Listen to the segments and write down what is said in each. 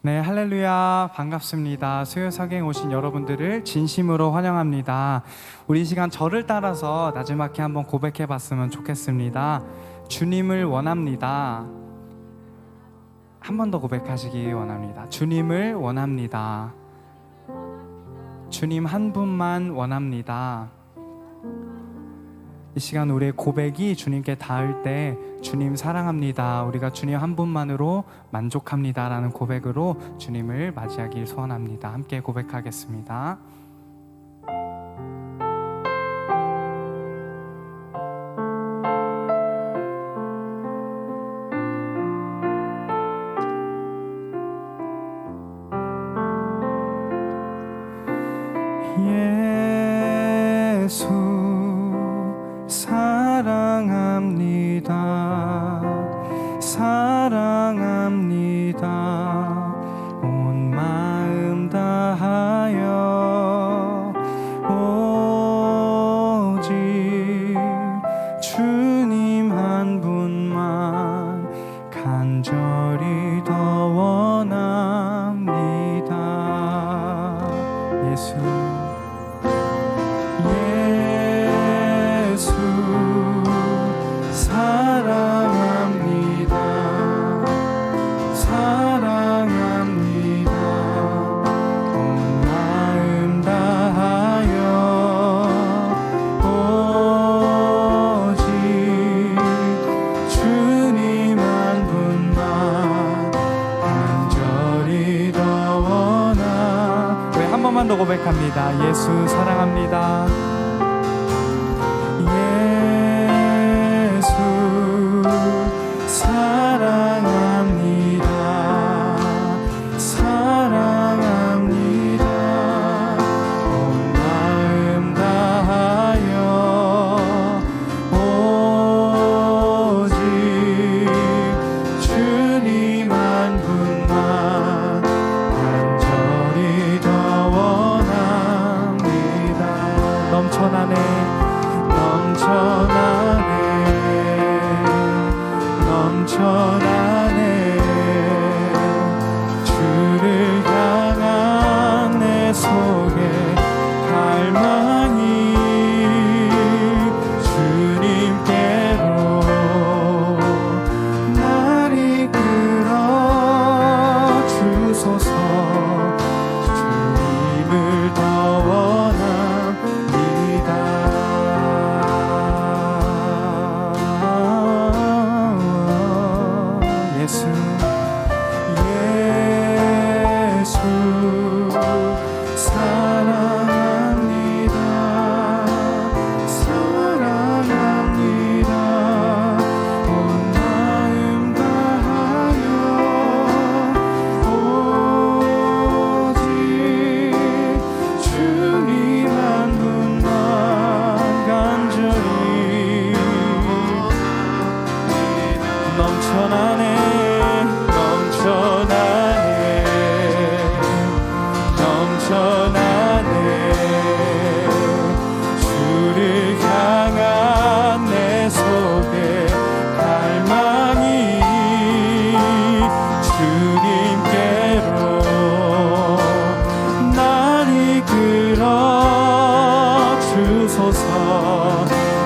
네, 할렐루야. 반갑습니다. 수요사경에 오신 여러분들을 진심으로 환영합니다. 우리 이 시간 저를 따라서 나지막히 한번 고백해 봤으면 좋겠습니다. 주님을 원합니다. 한 번 더 고백하시기 원합니다. 주님을 원합니다. 주님 한 분만 원합니다. 이 시간 우리의 고백이 주님께 닿을 때 주님 사랑합니다, 우리가 주님 한 분만으로 만족합니다 라는 고백으로 주님을 맞이하길 소원합니다. 함께 고백하겠습니다. 예수 사랑합니다. 사랑합니다. 온 마음 다하여 오직 주님 한 분만 간절히 더 원합니다. 예수 사랑합니다. 사랑합니다. 온 마음 다하여 오직 주님 한 분만 간절히 더 원하. 왜 한 번만 더 고백합니다. 예수 사랑합니다. 사랑합니다. 사랑합니다. 온 마음 다하여 오직 주님 한 분만 간절히 더 원합니다. 넘쳐나네 넘쳐나네 넘쳐나네. 주를 향한 내 속에 갈망이 주님께로 날 이끌어 주소서. 주님을 더 원합니다. 예수 사랑합니다. 사랑합니다. 온 마음 다하여 오직 주님 한 분만 간절히 넘쳐나네 넘쳐나네. 주를 향한 내 속에 갈망이 주님께로 날 이끌어 주소서.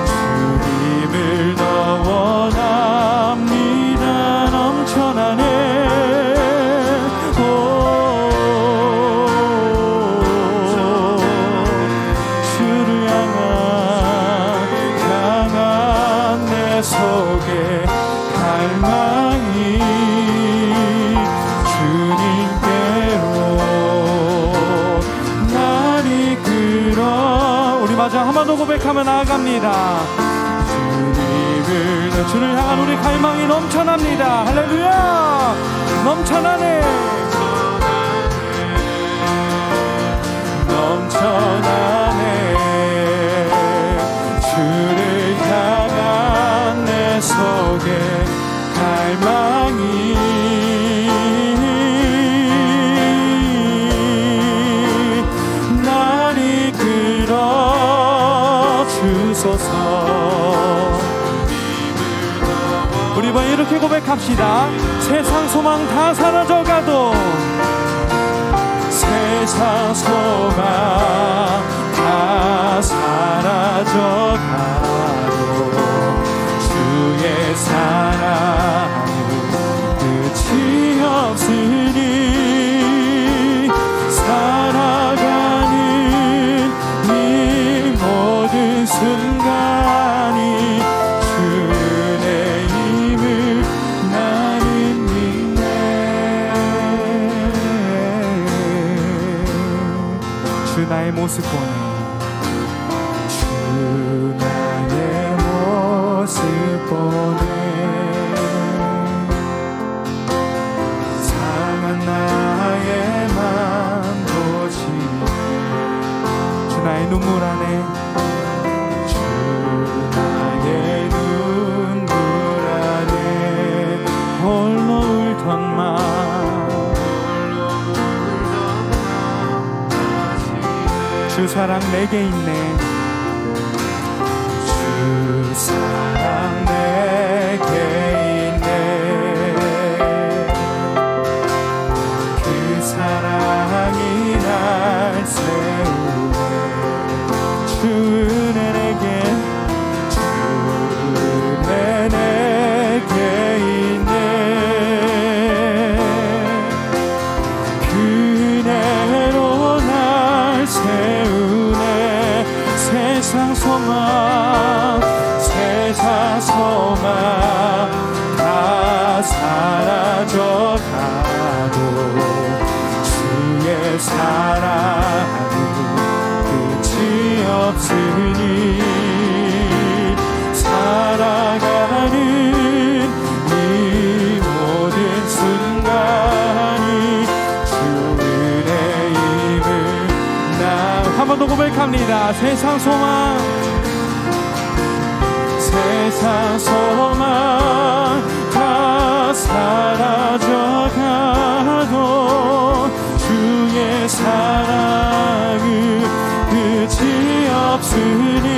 주님을 더 원합니다. 넘쳐나네 속에 갈망이 주님께로 날 이끌어. 우리 마저 한 번 더 고백하며 나아갑니다. 주를 향한 우리 갈망이 넘쳐납니다. 할렐루야. 넘쳐나네 넘쳐나네. 주를 향한 내 속에 갈망이 날 이끌어 주소서. 우리 이렇게 고백합시다. 세상 소망 다 사라져가도 세상 소망 다 사라져가도 주의 사랑은 끝이 없으니 살아가는 이 모든 순간이 주의 힘을 나는 믿네. 주 나의 모습 보네. 주 나의 모습 보네. 상한 나의 맘 보시네. 주 나의 눈물 안에 주 나의 눈물 안에 홀로 울던 맘 주 사랑 내게 있네. 주 사랑 내게 있네. 그 사랑이 날 세우네. 주 은혜 내게 주 은혜 내게 있네. 그 은혜로 날 세우네. 세상 소망 다 사라져가도 주의 사랑은 끝이 없으니 살아가는 이 모든 순간이 주의 힘을 나 한 번 더 고백합니다. 세상 소망 다 사라져가도 주의 사랑은 끝이 없으니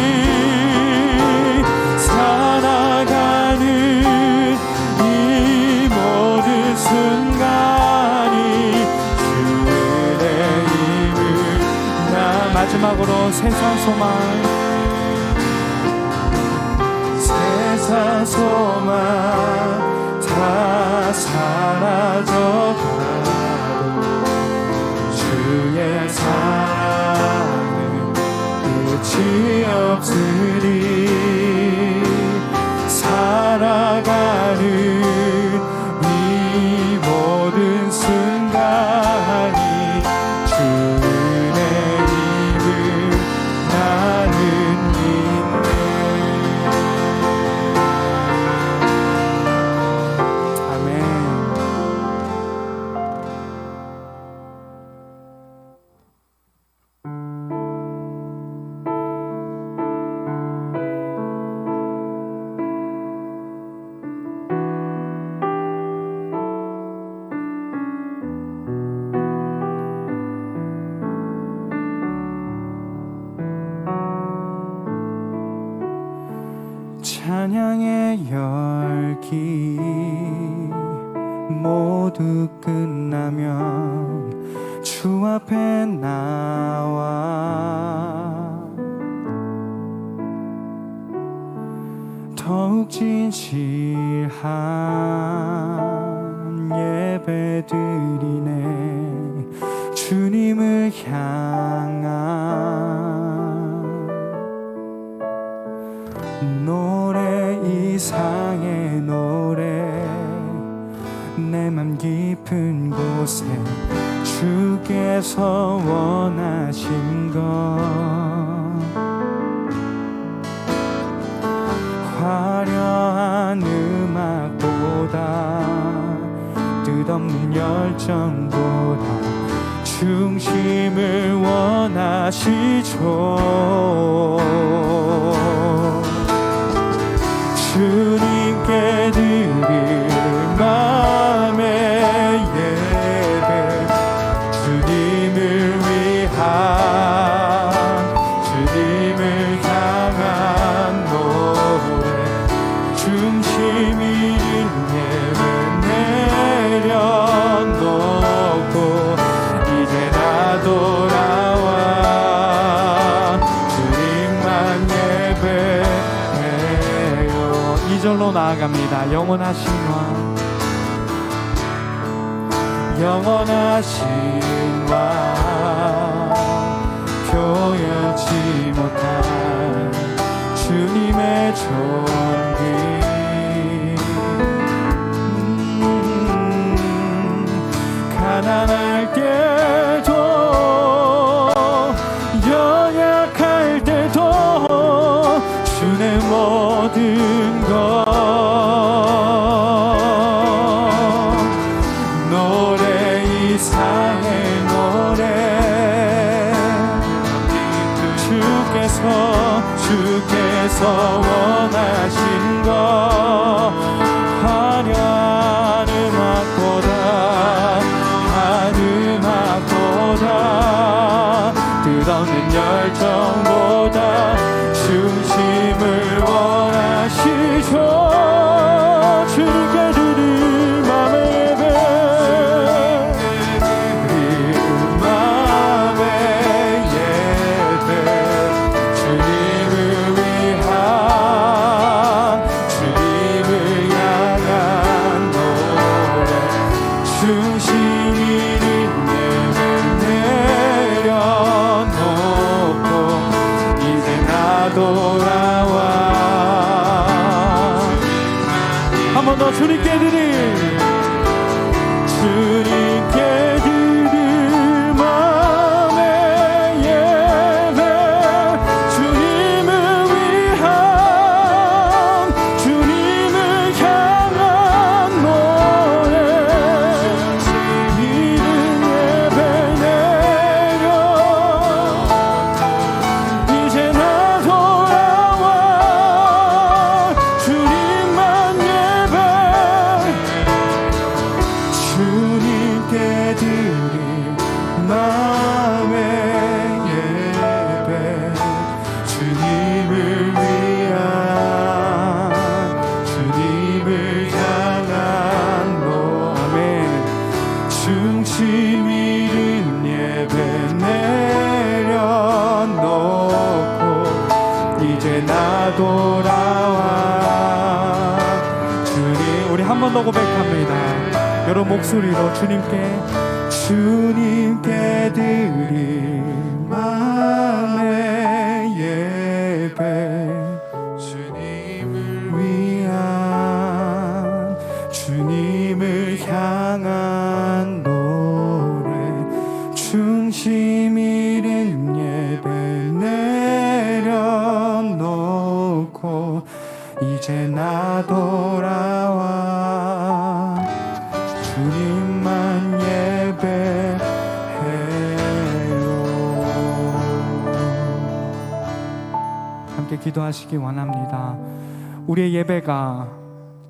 살아가는 이 모든 순간이 주의 힘을 나 마지막으로 세상 소망 다 사라져가도 주의 사랑은 끝이 없으리 살아가는 이 모든 순간이 주의 힘을 나는 믿네. 찬양의 열기 모두 끝나면 주 앞에 나와 더욱 진실한 예배 드리네. 주님을 향한 노래 이상의 노래 내 맘 깊은 곳에 주께서 원하신 것 화려한 음악보다 뜻없는 열정보다 중심을 원하시죠. 주님께 드릴 마음의 예배 주님을 위한 주님을 향한 노래 중심 있는 예배 내려놓고 이제 나도 나아갑니다. 영원하신 왕, 영원하신 왕, 표현치 못한 주님의 존귀, 가난할 때도 연약할 때도 주의 모든 것 노래 이상의 노래 주께서 원하신 것 화려한 음악보다 끝없는 열정보다 중심을 원하시죠. 주님께 드릴 맘의 예배, 맘의 예배, 주님을 위한 주님을 향한 노래, 중심 있는 예배 내려놓고 이제 나 돌아와. 한 번 더 주님께 드릴 맘의 예배, 주님을 위한 주님을 향한 노래, 믿음 예배 내려 이제 나 돌아와. 주님만 예배, 주님께 드릴 맘의 예배, 주님을 위한 주님을 향한 아멘. 중심 잃은 예배 내려놓고 이제 나 돌아와. 주님, 우리 한 번 더 고백합니다. 여러 목소리로 주님께 드릴 맘의 예배, 주님을 위한 주님을 향한 노래, 중심 잃은 예배 내려놓고 이제 나 돌아와. 주님만 예배해요. 함께 기도하시기 원합니다. 우리의 예배가,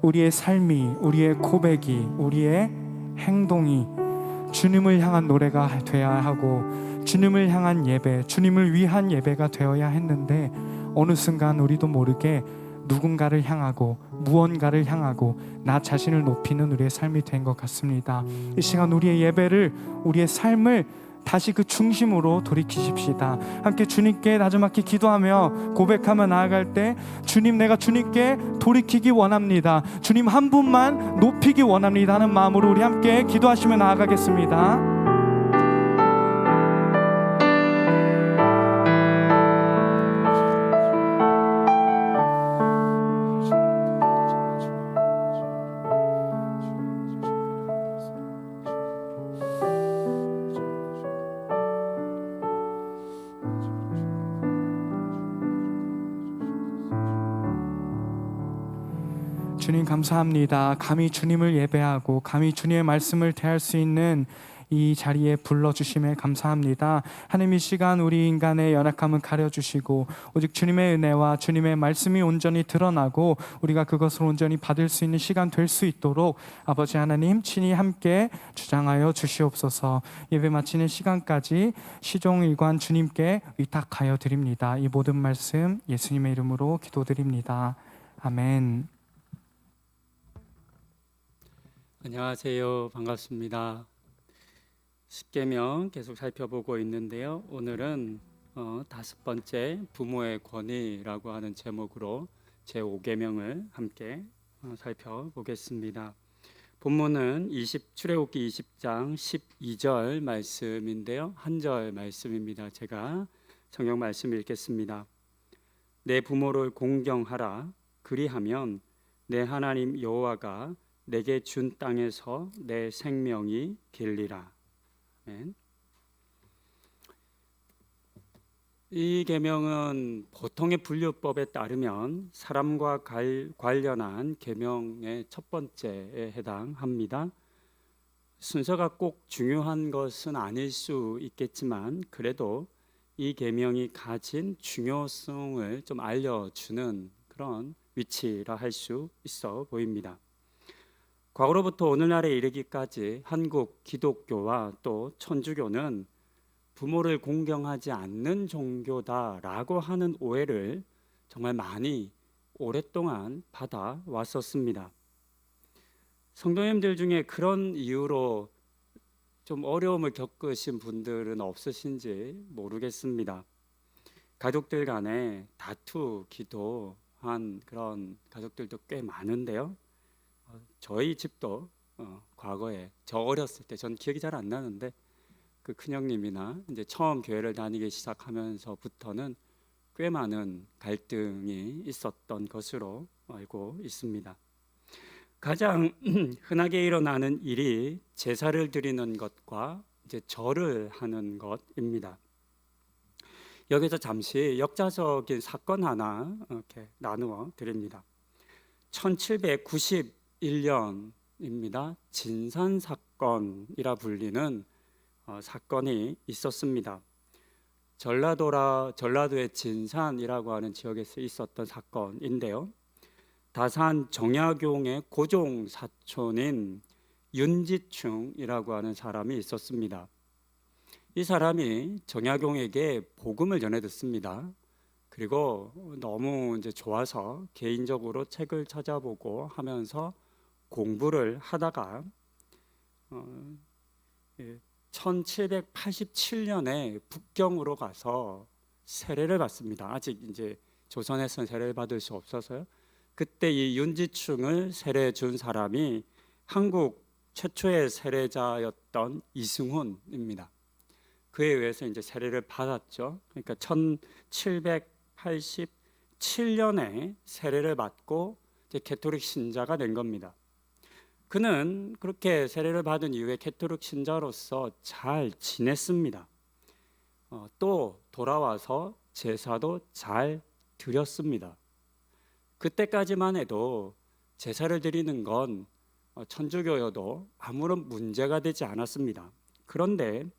우리의 삶이, 우리의 고백이, 우리의 행동이 주님을 향한 노래가 되어야 하고, 주님을 향한 예배, 주님을 위한 예배가 되어야 했는데, 어느 순간 우리도 모르게 누군가를 향하고 무언가를 향하고 나 자신을 높이는 우리의 삶이 된 것 같습니다. 이 시간 우리의 예배를, 우리의 삶을 다시 그 중심으로 돌이키십시다. 함께 주님께 나지막히 기도하며 고백하며 나아갈 때, 주님, 내가 주님께 돌이키기 원합니다. 주님 한 분만 높이기 원합니다 하는 마음으로 우리 함께 기도하시며 나아가겠습니다. 주님 감사합니다. 감히 주님을 예배하고 감히 주님의 말씀을 대할 수 있는 이 자리에 불러주심에 감사합니다. 하나님, 이 시간 우리 인간의 연약함은 가려주시고 오직 주님의 은혜와 주님의 말씀이 온전히 드러나고 우리가 그것을 온전히 받을 수 있는 시간 될 수 있도록 아버지 하나님 친히 함께 주장하여 주시옵소서. 예배 마치는 시간까지 시종일관 주님께 위탁하여 드립니다. 이 모든 말씀 예수님의 이름으로 기도드립니다. 아멘. 안녕하세요. 반갑습니다. 십계명 계속 살펴보고 있는데요. 오늘은 5번째 부모의 권위라고 하는 제목으로 제5계명을 함께 살펴보겠습니다. 본문은 출애굽기 20장 12절 말씀인데요. 한 절 말씀입니다. 제가 성경 말씀 읽겠습니다. 내 부모를 공경하라. 그리하면 내 하나님 여호와가 내게 준 땅에서 내 생명이 길리라. 아멘. 이 계명은 보통의 분류법에 따르면 사람과 관련한 계명의 첫 번째에 해당합니다. 순서가 꼭 중요한 것은 아닐 수 있겠지만 그래도 이 계명이 가진 중요성을 좀 알려주는 그런 위치라 할 수 있어 보입니다. 과거로부터 오늘날에 이르기까지 한국 기독교와 또 천주교는 부모를 공경하지 않는 종교다라고 하는 오해를 정말 많이 오랫동안 받아왔었습니다. 성도님들 중에 그런 이유로 좀 어려움을 겪으신 분들은 없으신지 모르겠습니다. 가족들 간에 다투기도 한 그런 가족들도 꽤 많은데요. 저희 집도 과거에 저 어렸을 때 전 기억이 잘 안 나는데 그 큰형님이나 이제 처음 교회를 다니기 시작하면서부터는 꽤 많은 갈등이 있었던 것으로 알고 있습니다. 가장 흔하게 일어나는 일이 제사를 드리는 것과 이제 절을 하는 것입니다. 여기서 잠시 역사적인 사건 하나 이렇게 나누어 드립니다. 1791년입니다. 진산 사건이라 불리는 사건이 있었습니다. 전라도의 진산이라고 하는 지역에서 있었던 사건인데요. 다산 정약용의 고종 사촌인 윤지충이라고 하는 사람이 있었습니다. 이 사람이 정약용에게 복음을 전해 듣습니다. 그리고 너무 이제 좋아서 개인적으로 책을 찾아보고 하면서 공부를 하다가 1787년에 북경으로 가서 세례를 받습니다. 아직 이제 조선에서는 세례를 받을 수 없어서요. 그때 이 윤지충을 세례 준 사람이 한국 최초의 세례자였던 이승훈입니다. 그에 의해서 이제 세례를 받았죠. 그러니까 1787년에 세례를 받고 이제 캐토릭 신자가 된 겁니다. 그는 그렇게 세례를 받은 이후에 캐토릭 신자로서 잘 지냈습니다. 또 돌아와서 제사도 잘 드렸습니다. 그때까지만 해도 제사를 드리는 건 천주교여도 아무런 문제가 되지 않았습니다. 그런데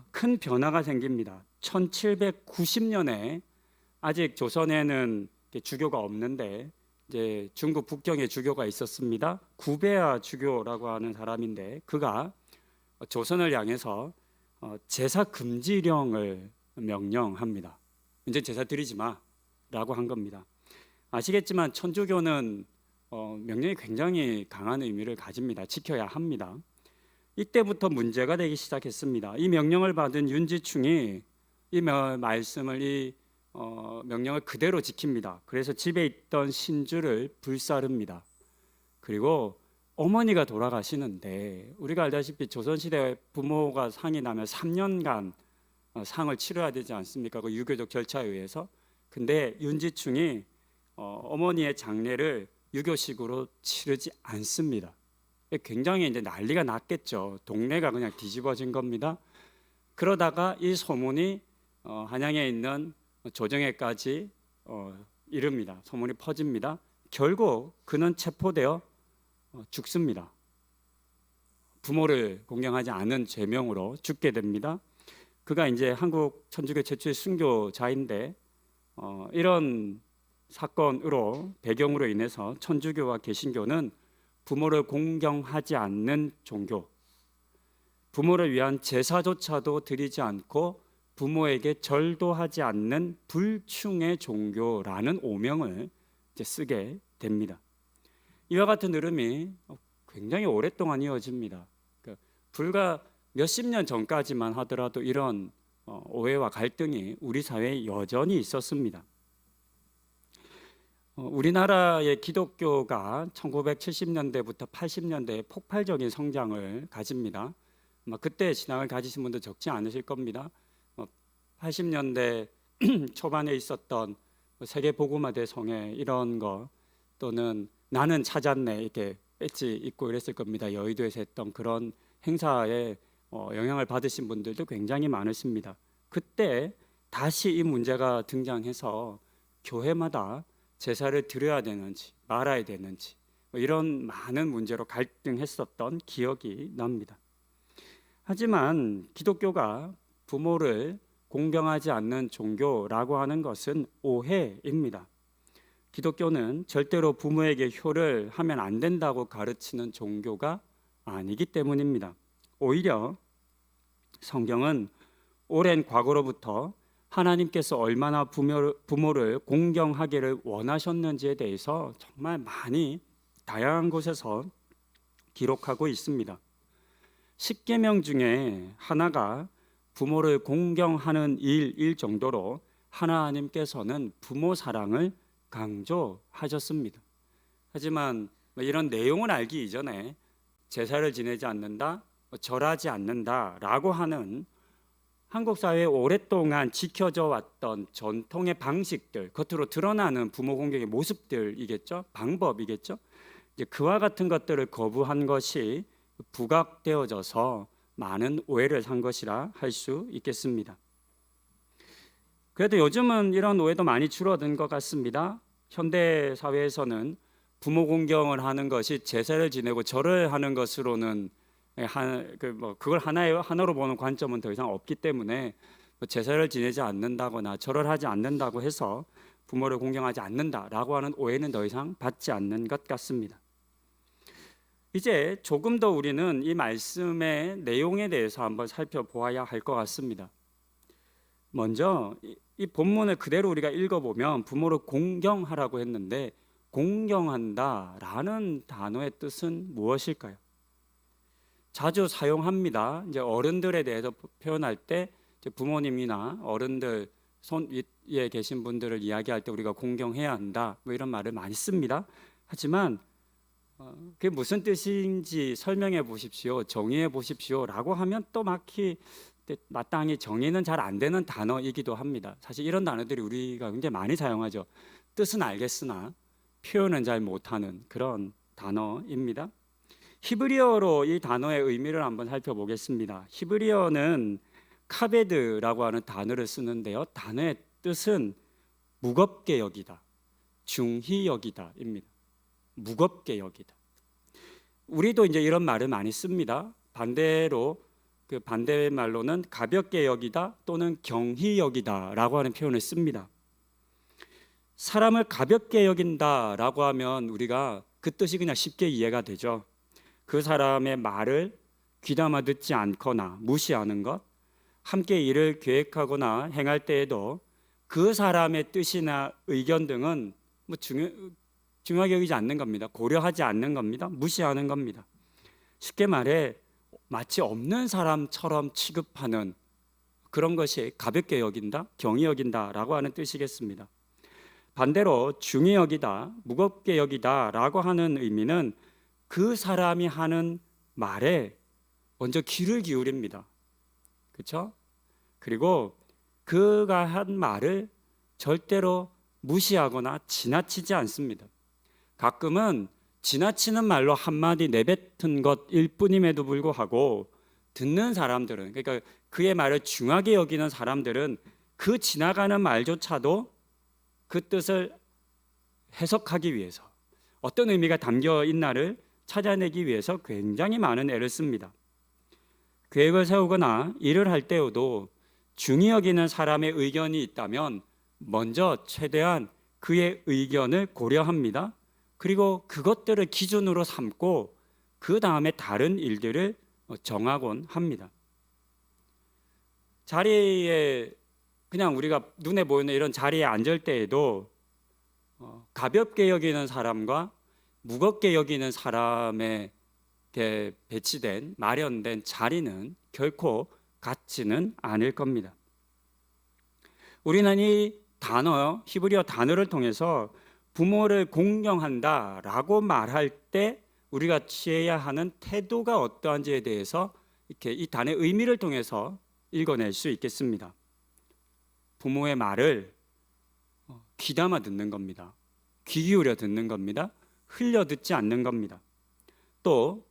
큰 변화가 생깁니다. 1790년에 아직 조선에는 주교가 없는데 이제 중국 북경에 주교가 있었습니다. 구베아 주교라고 하는 사람인데 그가 조선을 향해서 제사 금지령을 명령합니다. 이제 제사 드리지 마라고 한 겁니다. 아시겠지만 천주교는 명령이 굉장히 강한 의미를 가집니다. 지켜야 합니다. 이때부터 문제가 되기 시작했습니다. 이 명령을 받은 윤지충이 이 말씀을 명령을 그대로 지킵니다. 그래서 집에 있던 신주를 불사릅니다. 그리고 어머니가 돌아가시는데 우리가 알다시피 조선시대 부모가 상이 나면 3년간 상을 치러야 되지 않습니까? 그 유교적 절차에 의해서. 근데 윤지충이 어머니의 장례를 유교식으로 치르지 않습니다. 굉장히 이제 난리가 났겠죠. 동네가 그냥 뒤집어진 겁니다. 그러다가 이 소문이 한양에 있는 조정에까지 이릅니다. 소문이 퍼집니다. 결국 그는 체포되어 죽습니다. 부모를 공경하지 않은 죄명으로 죽게 됩니다. 그가 이제 한국 천주교 최초의 순교자인데 이런 사건으로 배경으로 인해서 천주교와 개신교는 부모를 공경하지 않는 종교, 부모를 위한 제사조차도 드리지 않고 부모에게 절도 하지 않는 불충의 종교라는 오명을 이제 쓰게 됩니다. 이와 같은 흐름이 굉장히 오랫동안 이어집니다. 그러니까 불과 몇십 년 전까지만 하더라도 이런 오해와 갈등이 우리 사회에 여전히 있었습니다. 우리나라의 기독교가 1970년대부터 80년대에 폭발적인 성장을 가집니다. 그때 신앙을 가지신 분도 적지 않으실 겁니다. 80년대 초반에 있었던 세계 복음화 대성회 이런 거, 또는 나는 찾았네 이렇게 배지 입고 이랬을 겁니다. 여의도에서 했던 그런 행사에 영향을 받으신 분들도 굉장히 많으십니다. 그때 다시 이 문제가 등장해서 교회마다 제사를 드려야 되는지 말아야 되는지 이런 많은 문제로 갈등했었던 기억이 납니다. 하지만 기독교가 부모를 공경하지 않는 종교라고 하는 것은 오해입니다. 기독교는 절대로 부모에게 효를 하면 안 된다고 가르치는 종교가 아니기 때문입니다. 오히려 성경은 오랜 과거로부터 하나님께서 얼마나 부모를 공경하기를 원하셨는지에 대해서 정말 많이 다양한 곳에서 기록하고 있습니다. 10계명 중에 하나가 부모를 공경하는 일 정도로 하나님께서는 부모 사랑을 강조하셨습니다. 하지만 이런 내용을 알기 이전에 제사를 지내지 않는다, 절하지 않는다라고 하는 한국 사회에 오랫동안 지켜져 왔던 전통의 방식들, 겉으로 드러나는 부모 공경의 모습들이겠죠, 방법이겠죠. 이제 그와 같은 것들을 거부한 것이 부각되어져서 많은 오해를 산 것이라 할 수 있겠습니다. 그래도 요즘은 이런 오해도 많이 줄어든 것 같습니다. 현대 사회에서는 부모 공경을 하는 것이 제사를 지내고 절을 하는 것으로는 그걸 하나로 보는 관점은 더 이상 없기 때문에 제사를 지내지 않는다거나 절을 하지 않는다고 해서 부모를 공경하지 않는다라고 하는 오해는 더 이상 받지 않는 것 같습니다. 이제 조금 더 우리는 이 말씀의 내용에 대해서 한번 살펴보아야 할 것 같습니다. 먼저 이 본문을 그대로 우리가 읽어보면 부모를 공경하라고 했는데, 공경한다라는 단어의 뜻은 무엇일까요? 자주 사용합니다. 이제 어른들에 대해서 표현할 때 부모님이나 어른들 손 위에 계신 분들을 이야기할 때 우리가 공경해야 한다, 이런 말을 많이 씁니다. 하지만 그게 무슨 뜻인지 설명해 보십시오, 정의해 보십시오라고 하면 또 마땅히 정의는 잘 안 되는 단어이기도 합니다. 사실 이런 단어들이 우리가 굉장히 많이 사용하죠. 뜻은 알겠으나 표현은 잘 못하는 그런 단어입니다. 히브리어로 이 단어의 의미를 한번 살펴보겠습니다. 히브리어는 카베드라고 하는 단어를 쓰는데요, 단어의 뜻은 무겁게 여기다, 중히 여기다입니다. 무겁게 여기다. 우리도 이제 이런 말을 많이 씁니다. 반대로 그 반대의 말로는 가볍게 여기다 또는 경히 여기다라고 하는 표현을 씁니다. 사람을 가볍게 여긴다라고 하면 우리가 그 뜻이 그냥 쉽게 이해가 되죠. 그 사람의 말을 귀담아 듣지 않거나 무시하는 것, 함께 일을 계획하거나 행할 때에도 그 사람의 뜻이나 의견 등은 중요하게 여기지 않는 겁니다. 고려하지 않는 겁니다. 무시하는 겁니다. 쉽게 말해 마치 없는 사람처럼 취급하는 그런 것이 가볍게 여긴다, 경히 여긴다라고 하는 뜻이겠습니다. 반대로 중히 여기다, 무겁게 여기다라고 하는 의미는 그 사람이 하는 말에 먼저 귀를 기울입니다. 그렇죠? 그리고 그가 한 말을 절대로 무시하거나 지나치지 않습니다. 가끔은 지나치는 말로 한마디 내뱉은 것일 뿐임에도 불구하고 듣는 사람들은, 그러니까 그의 말을 중하게 여기는 사람들은 그 지나가는 말조차도 그 뜻을 해석하기 위해서, 어떤 의미가 담겨 있나를 찾아내기 위해서 굉장히 많은 애를 씁니다. 계획을 세우거나 일을 할 때에도 중히 여기는 사람의 의견이 있다면 먼저 최대한 그의 의견을 고려합니다. 그리고 그것들을 기준으로 삼고 그 다음에 다른 일들을 정하곤 합니다. 자리에 그냥 우리가 눈에 보이는 이런 자리에 앉을 때에도 가볍게 여기는 사람과 무겁게 여기는 사람에게 배치된 마련된 자리는 결코 같지는 않을 겁니다. 우리는 이 단어, 히브리어 단어를 통해서 부모를 공경한다라고 말할 때 우리가 취해야 하는 태도가 어떠한지에 대해서 이렇게 이 단의 의미를 통해서 읽어낼 수 있겠습니다. 부모의 말을 귀담아 듣는 겁니다. 귀 기울여 듣는 겁니다. 흘려 듣지 않는 겁니다. 또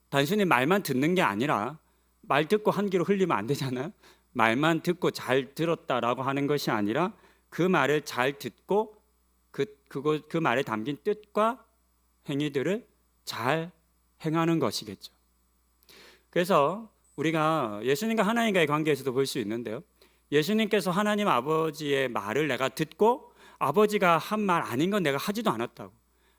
단순히 말만 듣는 게 아니라 말 듣고 한 귀로 흘리면 안 되잖아요. 말만 듣고 잘 들었다라고 하는 것이 아니라 그 말을 잘 듣고 그 말에 담긴 뜻과 행위들을 잘 행하는 것이겠죠. 그래서 우리가 예수님과 하나님과의 관계에서도 볼 수 있는데요. 예수님께서 하나님 아버지의 말을 내가 듣고 아버지가 한 말 아닌 건 내가 하지도 않았다고,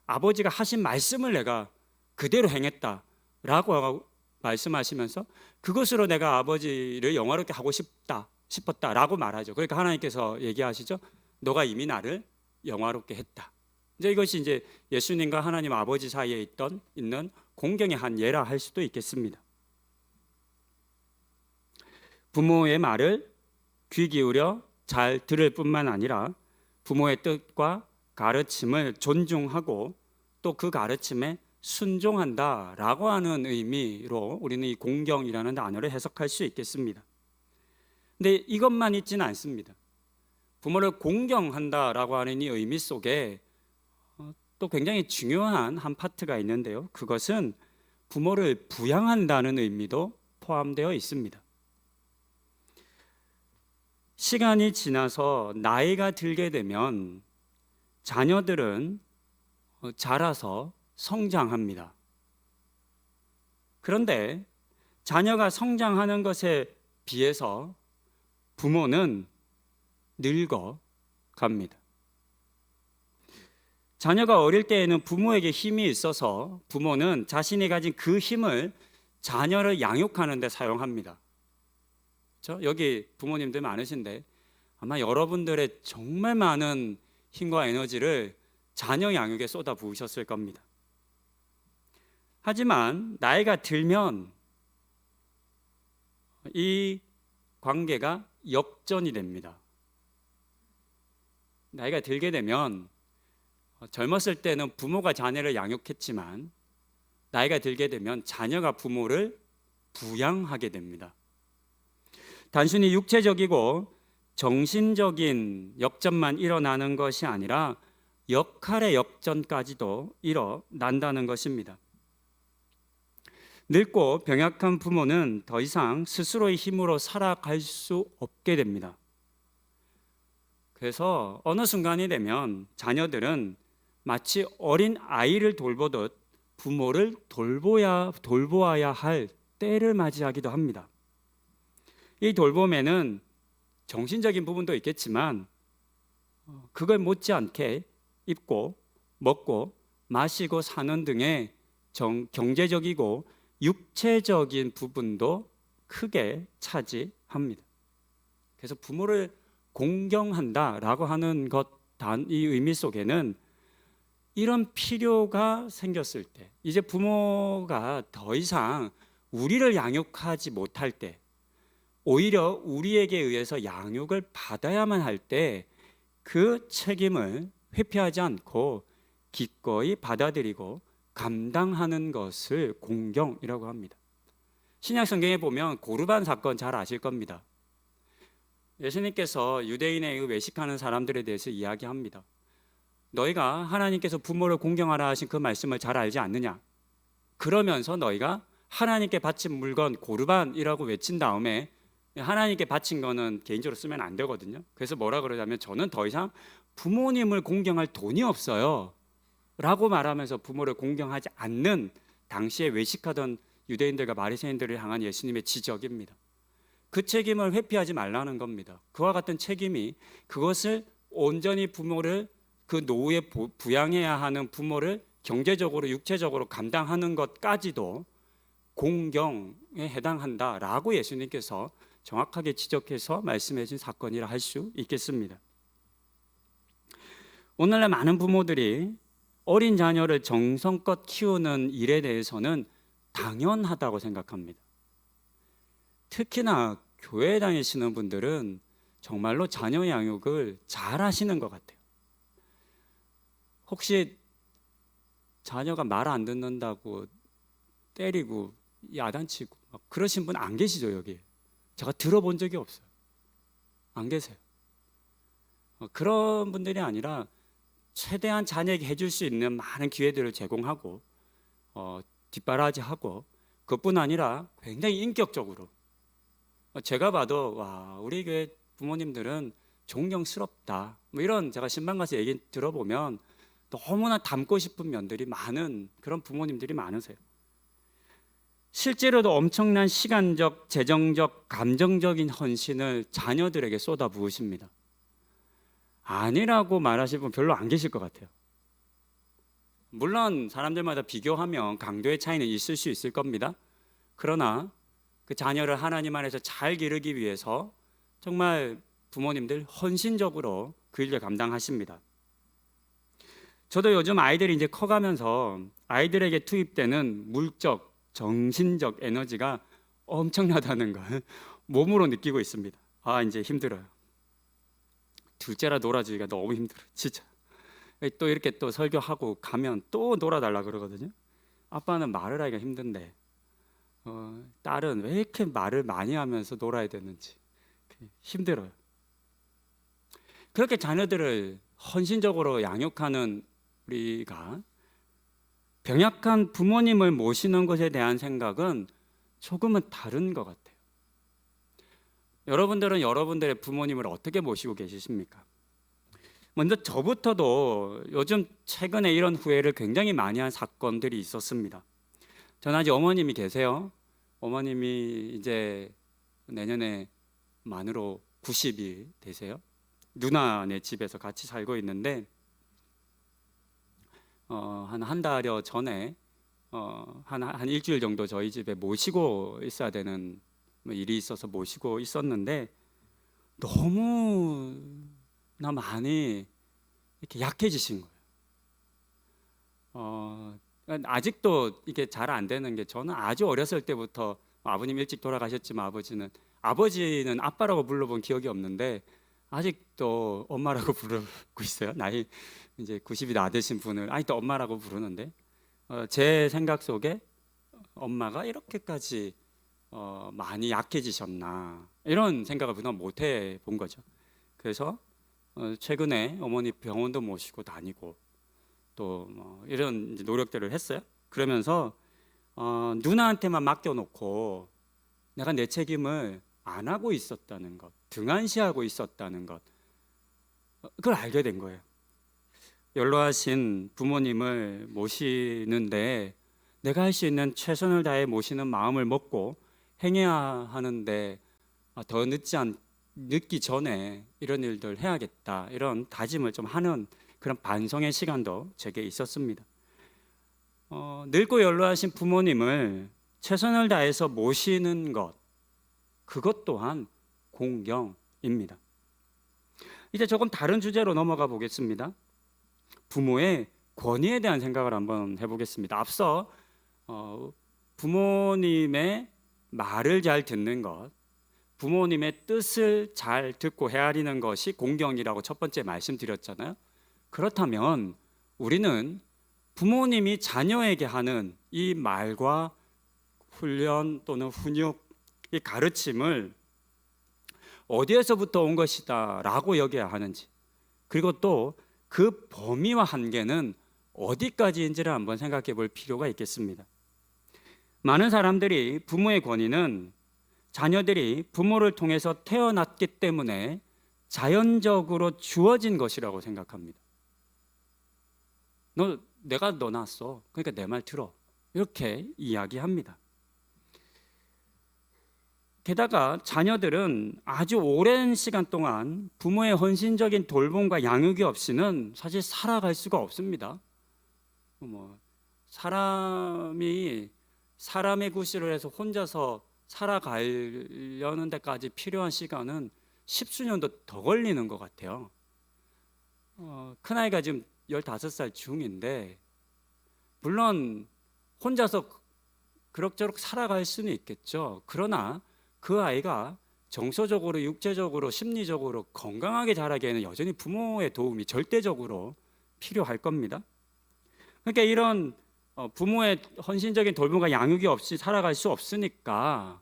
아버지가 하신 말씀을 내가 그대로 행했다라고 말씀하시면서 그것으로 내가 아버지를 영화롭게 하고 싶었다라고 말하죠. 그러니까 하나님께서 얘기하시죠. 너가 이미 나를 영화롭게 했다. 이제 이것이 이제 예수님과 하나님 아버지 사이에 있는 공경의 한 예라 할 수도 있겠습니다. 부모의 말을 귀 기울여 잘 들을 뿐만 아니라 부모의 뜻과 가르침을 존중하고 또 그 가르침에 순종한다라고 하는 의미로 우리는 이 공경이라는 단어를 해석할 수 있겠습니다. 근데 이것만 있지는 않습니다. 부모를 공경한다라고 하는 이 의미 속에 또 굉장히 중요한 한 파트가 있는데요. 그것은 부모를 부양한다는 의미도 포함되어 있습니다. 시간이 지나서 나이가 들게 되면 자녀들은 자라서 성장합니다. 그런데 자녀가 성장하는 것에 비해서 부모는 늙어 갑니다. 자녀가 어릴 때에는 부모에게 힘이 있어서 부모는 자신이 가진 그 힘을 자녀를 양육하는 데 사용합니다. 그렇죠? 여기 부모님들 많으신데 아마 여러분들의 정말 많은 힘과 에너지를 자녀 양육에 쏟아 부으셨을 겁니다. 하지만 나이가 들면 이 관계가 역전이 됩니다. 나이가 들게 되면 젊었을 때는 부모가 자녀를 양육했지만 나이가 들게 되면 자녀가 부모를 부양하게 됩니다. 단순히 육체적이고 정신적인 역전만 일어나는 것이 아니라 역할의 역전까지도 일어난다는 것입니다. 늙고 병약한 부모는 더 이상 스스로의 힘으로 살아갈 수 없게 됩니다. 그래서 어느 순간이 되면 자녀들은 마치 어린 아이를 돌보듯 부모를 돌보아야 할 때를 맞이하기도 합니다. 이 돌봄에는 정신적인 부분도 있겠지만 그걸 못지않게 입고 먹고 마시고 사는 등의 경제적이고 육체적인 부분도 크게 차지합니다. 그래서 부모를 공경한다라고 하는 이 의미 속에는 이런 필요가 생겼을 때, 이제 부모가 더 이상 우리를 양육하지 못할 때, 오히려 우리에게 의해서 양육을 받아야만 할 때 그 책임을 회피하지 않고 기꺼이 받아들이고 감당하는 것을 공경이라고 합니다. 신약 성경에 보면 고르반 사건 잘 아실 겁니다. 예수님께서 유대인에 의해 외식하는 사람들에 대해서 이야기합니다. 너희가 하나님께서 부모를 공경하라 하신 그 말씀을 잘 알지 않느냐? 그러면서 너희가 하나님께 바친 물건 고르반이라고 외친 다음에 하나님께 바친 거는 개인적으로 쓰면 안 되거든요. 그래서 뭐라 그러냐면 저는 더 이상 부모님을 공경할 돈이 없어요 라고 말하면서 부모를 공경하지 않는 당시에 외식하던 유대인들과 바리새인들을 향한 예수님의 지적입니다. 그 책임을 회피하지 말라는 겁니다. 그와 같은 책임이 그것을 온전히 부모를 그 노후에 부양해야 하는 부모를 경제적으로 육체적으로 감당하는 것까지도 공경에 해당한다라고 예수님께서 정확하게 지적해서 말씀해 주신 사건이라 할 수 있겠습니다. 오늘날 많은 부모들이 어린 자녀를 정성껏 키우는 일에 대해서는 당연하다고 생각합니다. 특히나 교회 다니시는 분들은 정말로 자녀 양육을 잘 하시는 것 같아요. 혹시 자녀가 말 안 듣는다고 때리고 야단치고 막 그러신 분 안 계시죠, 여기? 제가 들어본 적이 없어요. 안 계세요. 그런 분들이 아니라 최대한 자녀에게 해줄 수 있는 많은 기회들을 제공하고 뒷바라지하고, 그것뿐 아니라 굉장히 인격적으로, 제가 봐도 와, 우리 교회 부모님들은 존경스럽다, 뭐 이런, 제가 신방 가서 얘기 들어보면 너무나 닮고 싶은 면들이 많은 그런 부모님들이 많으세요. 실제로도 엄청난 시간적, 재정적, 감정적인 헌신을 자녀들에게 쏟아부으십니다. 아니라고 말하실 분 별로 안 계실 것 같아요. 물론 사람들마다 비교하면 강도의 차이는 있을 수 있을 겁니다. 그러나 그 자녀를 하나님 안에서 잘 기르기 위해서 정말 부모님들 헌신적으로 그 일을 감당하십니다. 저도 요즘 아이들이 이제 커가면서 아이들에게 투입되는 물적, 정신적 에너지가 엄청나다는 걸 몸으로 느끼고 있습니다. 아, 이제 힘들어요. 둘째라 놀아주기가 너무 힘들어요, 진짜. 또 이렇게 또 설교하고 가면 또 놀아달라 그러거든요. 아빠는 말을 하기가 힘든데 딸은 왜 이렇게 말을 많이 하면서 놀아야 되는지 힘들어요. 그렇게 자녀들을 헌신적으로 양육하는 우리가 병약한 부모님을 모시는 것에 대한 생각은 조금은 다른 것 같아요. 여러분들은 여러분들의 부모님을 어떻게 모시고 계십니까? 먼저 저부터도 요즘 최근에 이런 후회를 굉장히 많이 한 사건들이 있었습니다. 저는 아직 어머님이 계세요. 어머님이 이제 내년에 만으로 90이 되세요. 누나네 집에서 같이 살고 있는데 한 달여 전에 한 일주일 정도 저희 집에 모시고 있어야 되는 일이 있어서 모시고 있었는데 너무나 많이 이렇게 약해지신 거예요. 아직도 이게 잘 안 되는 게, 저는 아주 어렸을 때부터 아버님 일찍 돌아가셨지만 아버지는 아빠라고 불러본 기억이 없는데 아직도 엄마라고 부르고 있어요. 나이 이제 90이 다 되신 분을 아직도 엄마라고 부르는데 제 생각 속에 엄마가 이렇게까지 많이 약해지셨나, 이런 생각을 그동안 못 해본 거죠. 그래서 최근에 어머니 병원도 모시고 다니고 또 이런 이제 노력들을 했어요. 그러면서 누나한테만 맡겨놓고 내가 내 책임을 안 하고 있었다는 것, 등한시하고 있었다는 것, 그걸 알게 된 거예요. 연로하신 부모님을 모시는데 내가 할 수 있는 최선을 다해 모시는 마음을 먹고 행해야 하는데 더 늦기 전에 이런 일들 해야겠다, 이런 다짐을 좀 하는 그런 반성의 시간도 제게 있었습니다. 늙고 연로하신 부모님을 최선을 다해서 모시는 것, 그것 또한 공경입니다. 이제 조금 다른 주제로 넘어가 보겠습니다. 부모의 권위에 대한 생각을 한번 해보겠습니다. 앞서 부모님의 말을 잘 듣는 것, 부모님의 뜻을 잘 듣고 헤아리는 것이 공경이라고 첫 번째 말씀드렸잖아요. 그렇다면 우리는 부모님이 자녀에게 하는 이 말과 훈련 또는 훈육, 이 가르침을 어디에서부터 온 것이다 라고 여겨야 하는지, 그리고 또 그 범위와 한계는 어디까지인지를 한번 생각해 볼 필요가 있겠습니다. 많은 사람들이 부모의 권위는 자녀들이 부모를 통해서 태어났기 때문에 자연적으로 주어진 것이라고 생각합니다. 내가 너 낳았어, 그러니까 내 말 들어, 이렇게 이야기합니다. 게다가 자녀들은 아주 오랜 시간 동안 부모의 헌신적인 돌봄과 양육이 없이는 사실 살아갈 수가 없습니다. 사람이 사람의 구실을 해서 혼자서 살아가려는 데까지 필요한 시간은 십수년도 더 걸리는 것 같아요. 큰아이가 지금 15살 중인데 물론 혼자서 그럭저럭 살아갈 수는 있겠죠. 그러나 그 아이가 정서적으로, 육체적으로, 심리적으로 건강하게 자라기에는 여전히 부모의 도움이 절대적으로 필요할 겁니다. 그러니까 이런 부모의 헌신적인 돌봄과 양육이 없이 살아갈 수 없으니까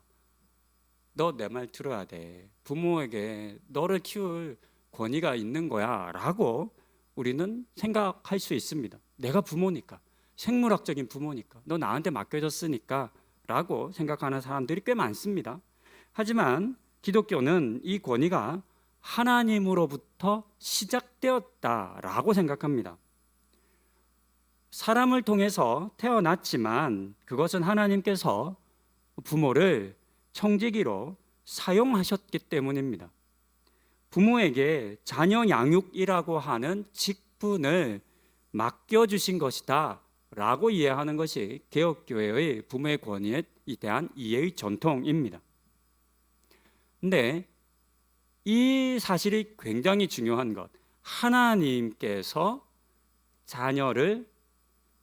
너 내 말 들어야 돼. 부모에게 너를 키울 권위가 있는 거야 라고 우리는 생각할 수 있습니다. 내가 부모니까, 생물학적인 부모니까, 너 나한테 맡겨졌으니까 라고 생각하는 사람들이 꽤 많습니다. 하지만 기독교는 이 권위가 하나님으로부터 시작되었다라고 생각합니다. 사람을 통해서 태어났지만 그것은 하나님께서 부모를 청지기로 사용하셨기 때문입니다. 부모에게 자녀 양육이라고 하는 직분을 맡겨주신 것이다 라고 이해하는 것이 개혁교회의 부모의 권위에 대한 이해의 전통입니다. 근데 이 사실이 굉장히 중요한 것, 하나님께서 자녀를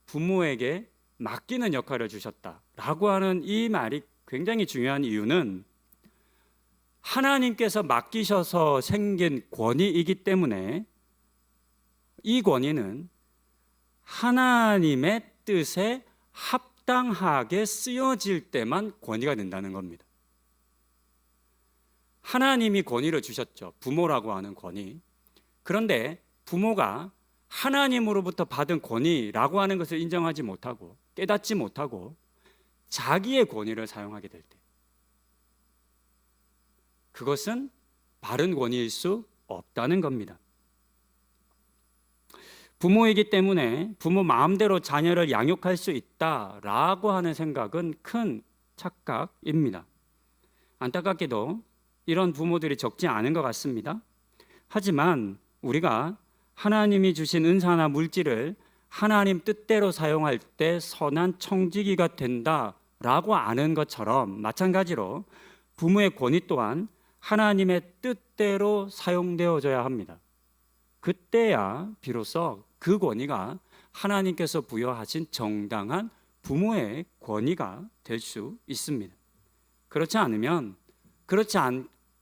부모에게 맡기는 역할을 주셨다라고 하는 이 말이 굉장히 중요한 이유는 하나님께서 맡기셔서 생긴 권위이기 때문에 이 권위는 하나님의 뜻에 합당하게 쓰여질 때만 권위가 된다는 겁니다. 하나님이 권위를 주셨죠. 부모라고 하는 권위. 그런데 부모가 하나님으로부터 받은 권위라고 하는 것을 인정하지 못하고 깨닫지 못하고 자기의 권위를 사용하게 될 때, 그것은 바른 권위일 수 없다는 겁니다. 부모이기 때문에 부모 마음대로 자녀를 양육할 수 있다라고 하는 생각은 큰 착각입니다. 안타깝게도 이런 부모들이 적지 않은 것 같습니다. 하지만 우리가 하나님이 주신 은사나 물질을 하나님 뜻대로 사용할 때 선한 청지기가 된다라고 아는 것처럼 마찬가지로 부모의 권위 또한 하나님의 뜻대로 사용되어져야 합니다. 그때야 비로소 그 권위가 하나님께서 부여하신 정당한 부모의 권위가 될 수 있습니다. 그렇지 않으면 그렇지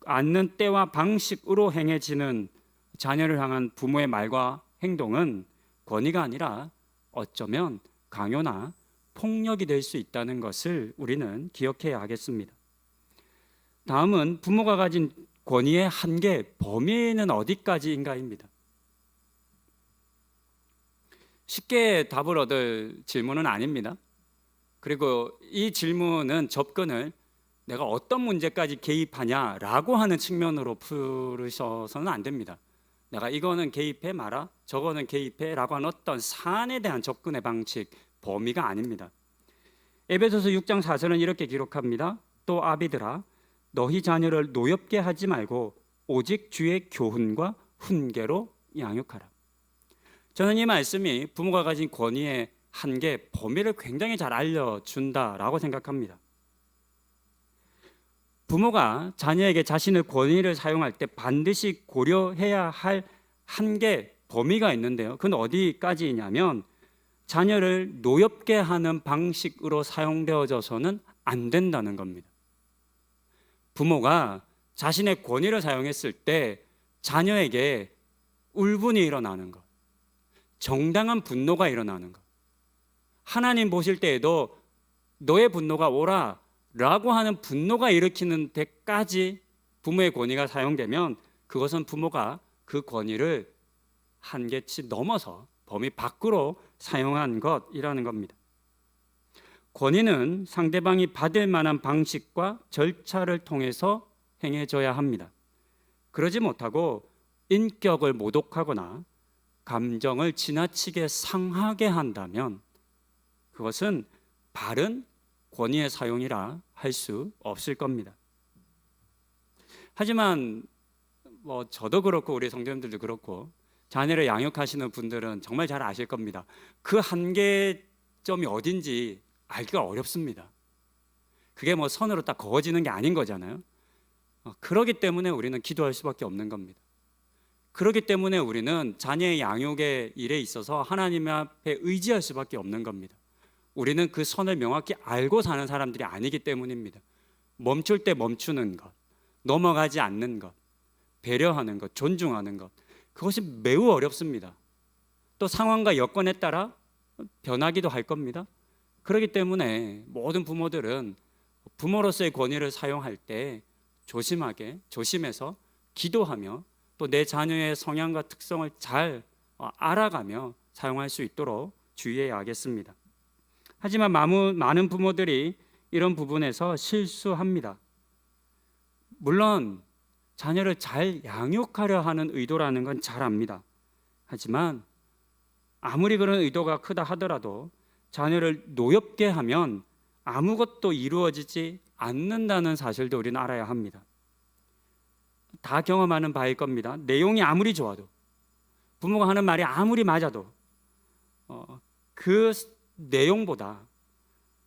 않는 때와 방식으로 행해지는 자녀를 향한 부모의 말과 행동은 권위가 아니라 어쩌면 강요나 폭력이 될 수 있다는 것을 우리는 기억해야 하겠습니다. 다음은 부모가 가진 권위의 한계, 범위는 어디까지인가입니다. 쉽게 답을 얻을 질문은 아닙니다. 그리고 이 질문은 접근을 내가 어떤 문제까지 개입하냐라고 하는 측면으로 풀으셔서는 안 됩니다. 내가 이거는 개입해 마라, 저거는 개입해 라고 하는 어떤 사안에 대한 접근의 방식, 범위가 아닙니다. 에베소서 6장 4절은 이렇게 기록합니다. 또 아비들아, 너희 자녀를 노엽게 하지 말고 오직 주의 교훈과 훈계로 양육하라. 저는 이 말씀이 부모가 가진 권위의 한계, 범위를 굉장히 잘 알려준다라고 생각합니다. 부모가 자녀에게 자신의 권위를 사용할 때 반드시 고려해야 할 한계, 범위가 있는데요. 그건 어디까지냐면 자녀를 노엽게 하는 방식으로 사용되어져서는 안 된다는 겁니다. 부모가 자신의 권위를 사용했을 때 자녀에게 울분이 일어나는 것, 정당한 분노가 일어나는 것, 하나님 보실 때에도 너의 분노가 오라 라고 하는 분노가 일으키는 데까지 부모의 권위가 사용되면 그것은 부모가 그 권위를 한계치 넘어서 범위 밖으로 사용한 것이라는 겁니다. 권위는 상대방이 받을 만한 방식과 절차를 통해서 행해져야 합니다. 그러지 못하고 인격을 모독하거나 감정을 지나치게 상하게 한다면 그것은 바른 권위의 사용이라 할 수 없을 겁니다. 하지만 저도 그렇고 우리 성도님들도 그렇고 자녀를 양육하시는 분들은 정말 잘 아실 겁니다. 그 한계점이 어딘지 알기가 어렵습니다. 그게 선으로 딱 그어지는 게 아닌 거잖아요. 그렇기 때문에 우리는 기도할 수밖에 없는 겁니다. 그렇기 때문에 우리는 자녀의 양육의 일에 있어서 하나님 앞에 의지할 수밖에 없는 겁니다. 우리는 그 선을 명확히 알고 사는 사람들이 아니기 때문입니다. 멈출 때 멈추는 것, 넘어가지 않는 것, 배려하는 것, 존중하는 것, 그것이 매우 어렵습니다. 또 상황과 여건에 따라 변하기도 할 겁니다. 그렇기 때문에 모든 부모들은 부모로서의 권위를 사용할 때 조심해서 기도하며 또 내 자녀의 성향과 특성을 잘 알아가며 사용할 수 있도록 주의해야겠습니다. 하지만 많은 부모들이 이런 부분에서 실수합니다. 물론 자녀를 잘 양육하려 하는 의도라는 건 잘 압니다. 하지만 아무리 그런 의도가 크다 하더라도 자녀를 노엽게 하면 아무것도 이루어지지 않는다는 사실도 우리는 알아야 합니다. 다 경험하는 바일 겁니다. 내용이 아무리 좋아도, 부모가 하는 말이 아무리 맞아도 그 내용보다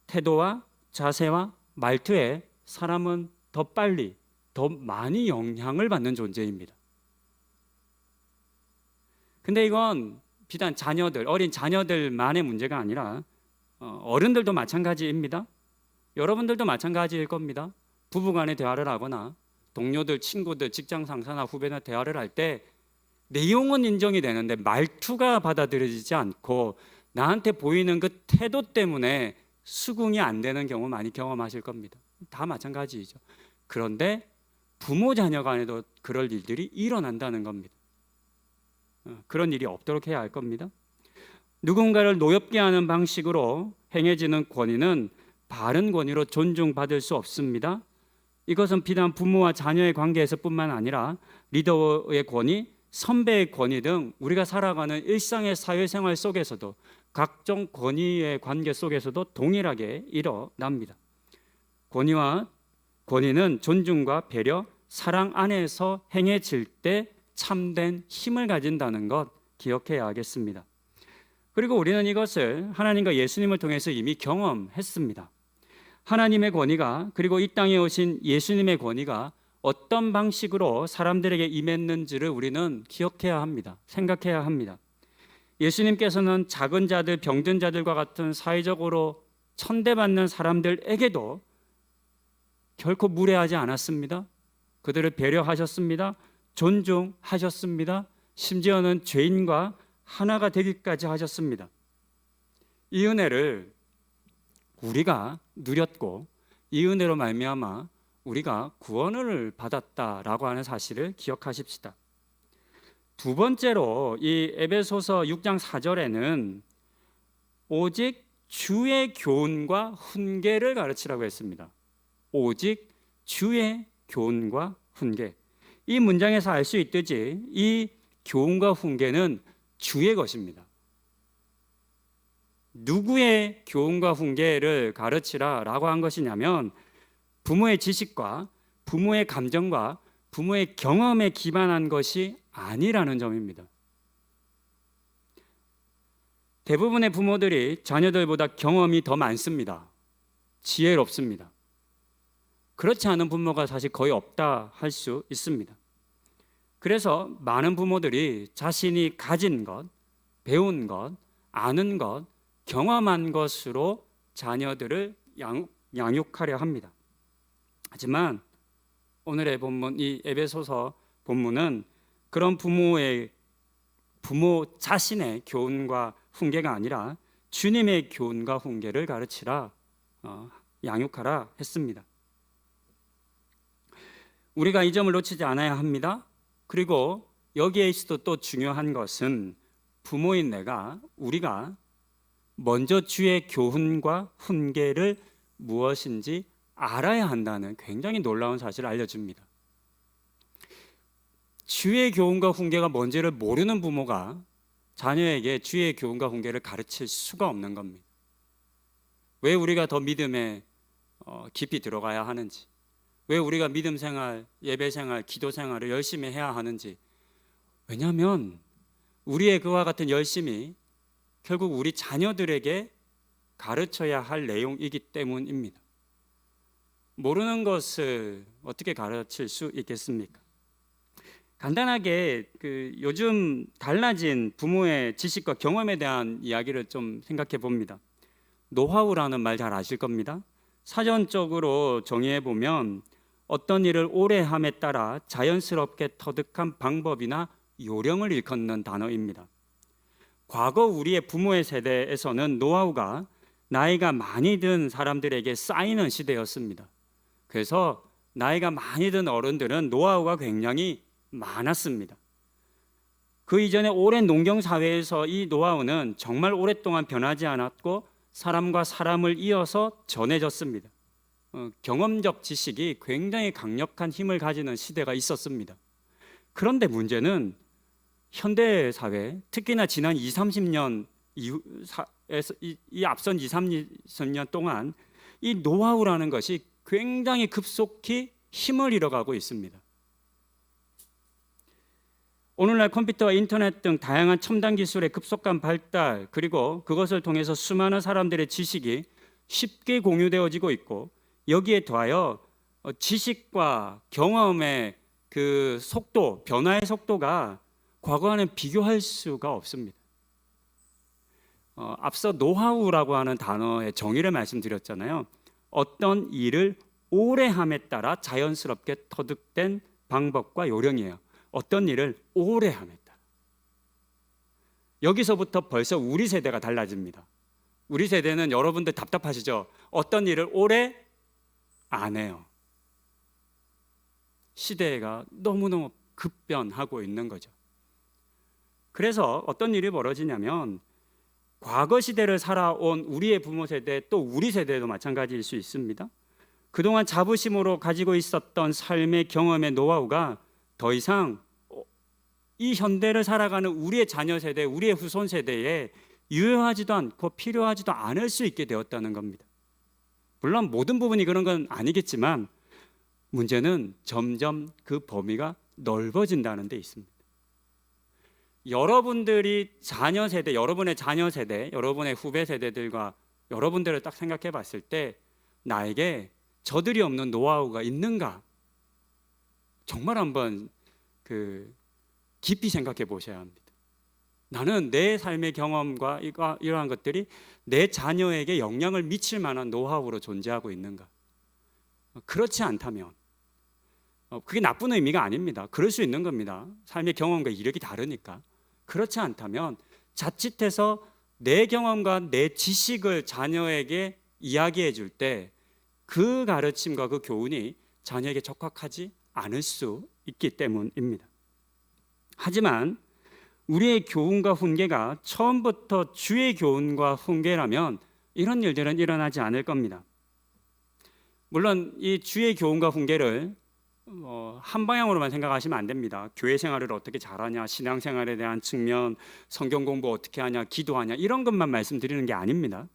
태도와 자세와 말투에 사람은 더 빨리, 더 많이 영향을 받는 존재입니다. 근데 이건 비단 어린 자녀들만의 문제가 아니라 어른들도 마찬가지입니다. 여러분들도 마찬가지일 겁니다. 부부간의 대화를 하거나 동료들, 친구들, 직장 상사나 후배나 대화를 할 때 내용은 인정이 되는데 말투가 받아들여지지 않고 나한테 보이는 그 태도 때문에 수긍이 안 되는 경우 많이 경험하실 겁니다. 다 마찬가지이죠. 그런데 부모 자녀 간에도 그럴 일들이 일어난다는 겁니다. 그런 일이 없도록 해야 할 겁니다. 누군가를 노엽게 하는 방식으로 행해지는 권위는 바른 권위로 존중받을 수 없습니다. 이것은 비단 부모와 자녀의 관계에서뿐만 아니라 리더의 권위, 선배의 권위 등 우리가 살아가는 일상의 사회생활 속에서도 각종 권위의 관계 속에서도 동일하게 일어납니다. 권위는 존중과 배려, 사랑 안에서 행해질 때 참된 힘을 가진다는 것 기억해야 하겠습니다. 그리고 우리는 이것을 하나님과 예수님을 통해서 이미 경험했습니다. 하나님의 권위가, 그리고 이 땅에 오신 예수님의 권위가 어떤 방식으로 사람들에게 임했는지를 우리는 기억해야 합니다. 생각해야 합니다. 예수님께서는 작은 자들, 병든 자들과 같은 사회적으로 천대받는 사람들에게도 결코 무례하지 않았습니다. 그들을 배려하셨습니다. 존중하셨습니다. 심지어는 죄인과 하나가 되기까지 하셨습니다. 이 은혜를 우리가 누렸고 이 은혜로 말미암아 우리가 구원을 받았다라고 하는 사실을 기억하십시다. 두 번째로 이 에베소서 6장 4절에는 오직 주의 교훈과 훈계를 가르치라고 했습니다. 오직 주의 교훈과 훈계. 이 문장에서 알 수 있듯이 이 교훈과 훈계는 주의 것입니다. 누구의 교훈과 훈계를 가르치라라고 한 것이냐면 부모의 지식과 부모의 감정과 부모의 경험에 기반한 것이 아니라는 점입니다. 대부분의 부모들이 자녀들보다 경험이 더 많습니다. 지혜롭습니다. 그렇지 않은 부모가 사실 거의 없다 할 수 있습니다. 그래서 많은 부모들이 자신이 가진 것, 배운 것, 아는 것, 경험한 것으로 자녀들을 양육하려 합니다. 하지만 오늘의 본문, 이 에베소서 본문은 그런 부모 자신의 교훈과 훈계가 아니라 주님의 교훈과 훈계를 가르치라, 양육하라 했습니다. 우리가 이 점을 놓치지 않아야 합니다. 그리고 여기에 있어도 또 중요한 것은 부모인 우리가 먼저 주의 교훈과 훈계를 무엇인지 알아야 한다는 굉장히 놀라운 사실을 알려줍니다. 주의 교훈과 훈계가 뭔지를 모르는 부모가 자녀에게 주의 교훈과 훈계를 가르칠 수가 없는 겁니다. 왜 우리가 더 믿음에 깊이 들어가야 하는지, 왜 우리가 믿음 생활, 예배 생활, 기도 생활을 열심히 해야 하는지. 왜냐하면 우리의 그와 같은 열심이 결국 우리 자녀들에게 가르쳐야 할 내용이기 때문입니다. 모르는 것을 어떻게 가르칠 수 있겠습니까? 간단하게 요즘 달라진 부모의 지식과 경험에 대한 이야기를 좀 생각해 봅니다. 노하우라는 말 잘 아실 겁니다. 사전적으로 정의해 보면 어떤 일을 오래 함에 따라 자연스럽게 터득한 방법이나 요령을 일컫는 단어입니다. 과거 우리의 부모의 세대에서는 노하우가 나이가 많이 든 사람들에게 쌓이는 시대였습니다. 그래서 나이가 많이 든 어른들은 노하우가 굉장히 많았습니다. 그 이전에 오랜 농경 사회에서 이 노하우는 정말 오랫동안 변하지 않았고 사람과 사람을 이어서 전해졌습니다. 경험적 지식이 굉장히 강력한 힘을 가지는 시대가 있었습니다. 그런데 문제는 현대 사회, 특히나 지난 20, 30년 이후에서 이 앞선 20, 30년 동안 이 노하우라는 것이 굉장히 급속히 힘을 잃어가고 있습니다. 오늘날 컴퓨터와 인터넷 등 다양한 첨단 기술의 급속한 발달, 그리고 그것을 통해서 수많은 사람들의 지식이 쉽게 공유되어지고 있고, 여기에 더하여 지식과 경험의 그 속도, 변화의 속도가 과거와는 비교할 수가 없습니다. 앞서 노하우라고 하는 단어의 정의를 말씀드렸잖아요. 어떤 일을 오래 함에 따라 자연스럽게 터득된 방법과 요령이에요. 어떤 일을 오래 함에 따라. 여기서부터 벌써 우리 세대가 달라집니다. 우리 세대는 여러분들 답답하시죠? 어떤 일을 오래 안 해요. 시대가 너무너무 급변하고 있는 거죠. 그래서 어떤 일이 벌어지냐면, 과거 시대를 살아온 우리의 부모 세대, 또 우리 세대도 마찬가지일 수 있습니다. 그동안 자부심으로 가지고 있었던 삶의 경험의 노하우가 더 이상 이 현대를 살아가는 우리의 자녀 세대, 우리의 후손 세대에 유효하지도 않고 필요하지도 않을 수 있게 되었다는 겁니다. 물론 모든 부분이 그런 건 아니겠지만 문제는 점점 그 범위가 넓어진다는 데 있습니다. 여러분들이 자녀 세대, 여러분의 자녀 세대, 여러분의 후배 세대들과 여러분들을 딱 생각해 봤을 때 나에게 저들이 없는 노하우가 있는가? 정말 한번 깊이 생각해 보셔야 합니다. 나는 내 삶의 경험과 이러한 것들이 내 자녀에게 영향을 미칠 만한 노하우로 존재하고 있는가? 그렇지 않다면, 그게 나쁜 의미가 아닙니다. 그럴 수 있는 겁니다. 삶의 경험과 이력이 다르니까. 그렇지 않다면 자칫해서 내 경험과 내 지식을 자녀에게 이야기해 줄 때 그 가르침과 그 교훈이 자녀에게 적합하지 않을 수 있기 때문입니다. 하지만 우리의 교훈과 훈계가 처음부터 주의 교훈과 훈계라면 이런 일들은 일어나지 않을 겁니다. 물론 이 주의 교훈과 훈계를 한 방향으로만 생각하시면 안 됩니다. 교회 생활을 어떻게 잘하냐, 신앙생활에 대한 측면, 성경 공부 어떻게 하냐, 기도하냐, 이런 것만 말씀드리는 게 아닙니다.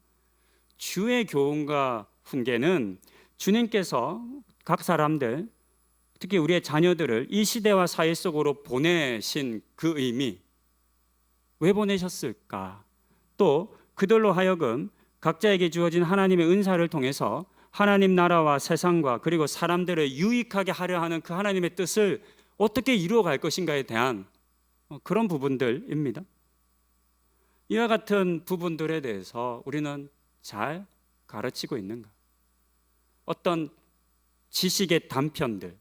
주의 교훈과 훈계는 주님께서 각 사람들, 특히 우리의 자녀들을 이 시대와 사회 속으로 보내신 그 의미, 왜 보내셨을까? 또 그들로 하여금 각자에게 주어진 하나님의 은사를 통해서 하나님 나라와 세상과 그리고 사람들을 유익하게 하려 하는 그 하나님의 뜻을 어떻게 이루어갈 것인가에 대한 그런 부분들입니다. 이와 같은 부분들에 대해서 우리는 잘 가르치고 있는가? 어떤 지식의 단편들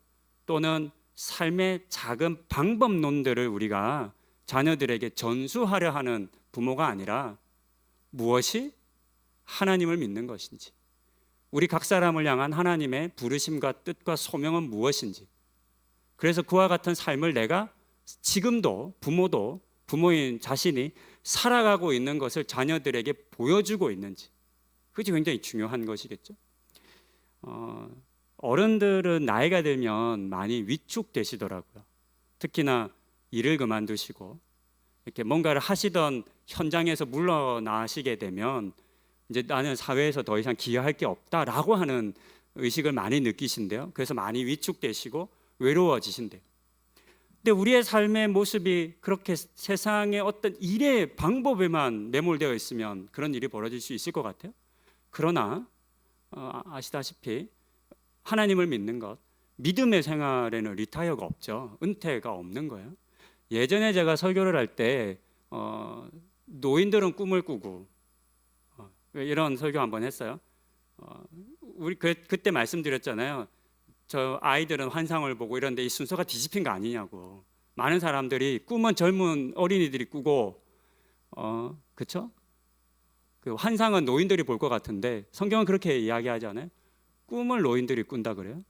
또는 삶의 작은 방법론들을 우리가 자녀들에게 전수하려 하는 부모가 아니라 무엇이 하나님을 믿는 것인지, 우리 각 사람을 향한 하나님의 부르심과 뜻과 소명은 무엇인지, 그래서 그와 같은 삶을 내가 지금도 부모인 자신이 살아가고 있는 것을 자녀들에게 보여주고 있는지, 그것이 굉장히 중요한 것이겠죠. 어른들은 나이가 들면 많이 위축되시더라고요. 특히나 일을 그만두시고 이렇게 뭔가를 하시던 현장에서 물러나시게 되면 이제 나는 사회에서 더 이상 기여할 게 없다라고 하는 의식을 많이 느끼신대요. 그래서 많이 위축되시고 외로워지신대요. 근데 우리의 삶의 모습이 그렇게 세상의 어떤 일의 방법에만 매몰되어 있으면 그런 일이 벌어질 수 있을 것 같아요. 그러나 아시다시피 하나님을 믿는 것, 믿음의 생활에는 리타이어가 없죠. 은퇴가 없는 거예요. 예전에 제가 설교를 할 때 노인들은 꿈을 꾸고 이런 설교 한번 했어요. 우리 그때 말씀드렸잖아요. 저 아이들은 환상을 보고 이런데 이 순서가 뒤집힌 거 아니냐고. 많은 사람들이 꿈은 젊은 어린이들이 꾸고 그쵸? 그 환상은 노인들이 볼 것 같은데 성경은 그렇게 이야기하지 않아요? 꿈을 노인들이 꾼다 그래요.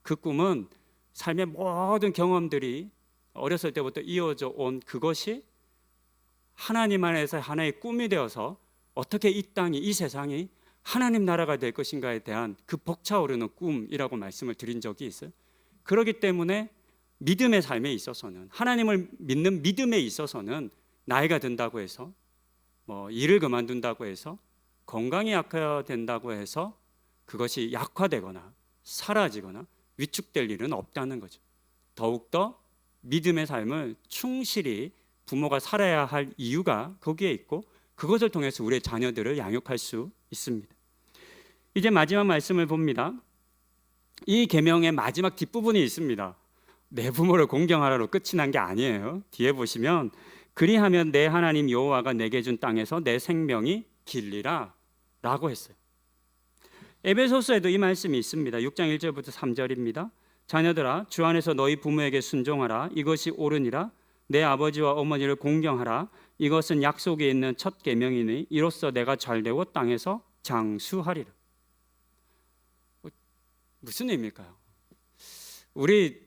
그 꿈은 삶의 모든 경험들이 어렸을 때부터 이어져 온 그것이 하나님 안에서 하나의 꿈이 되어서 어떻게 이 땅이, 이 세상이 하나님 나라가 될 것인가에 대한 그 벅차오르는 꿈이라고 말씀을 드린 적이 있어요. 그렇기 때문에 믿음의 삶에 있어서는, 하나님을 믿는 믿음에 있어서는 나이가 든다고 해서, 일을 그만둔다고 해서, 건강이 약화된다고 해서 그것이 약화되거나 사라지거나 위축될 일은 없다는 거죠. 더욱더 믿음의 삶을 충실히 부모가 살아야 할 이유가 거기에 있고, 그것을 통해서 우리의 자녀들을 양육할 수 있습니다. 이제 마지막 말씀을 봅니다. 이 계명의 마지막 뒷부분이 있습니다. 내 부모를 공경하라로 끝이 난 게 아니에요. 뒤에 보시면 그리하면 내 하나님 여호와가 내게 준 땅에서 내 생명이 길리라 라고 했어요. 에베소서에도 이 말씀이 있습니다. 6장 1절부터 3절입니다. 자녀들아 주 안에서 너희 부모에게 순종하라. 이것이 옳으니라. 내 아버지와 어머니를 공경하라. 이것은 약속에 있는 첫 계명이니 이로써 내가 잘되고 땅에서 장수하리라. 무슨 의미일까요? 우리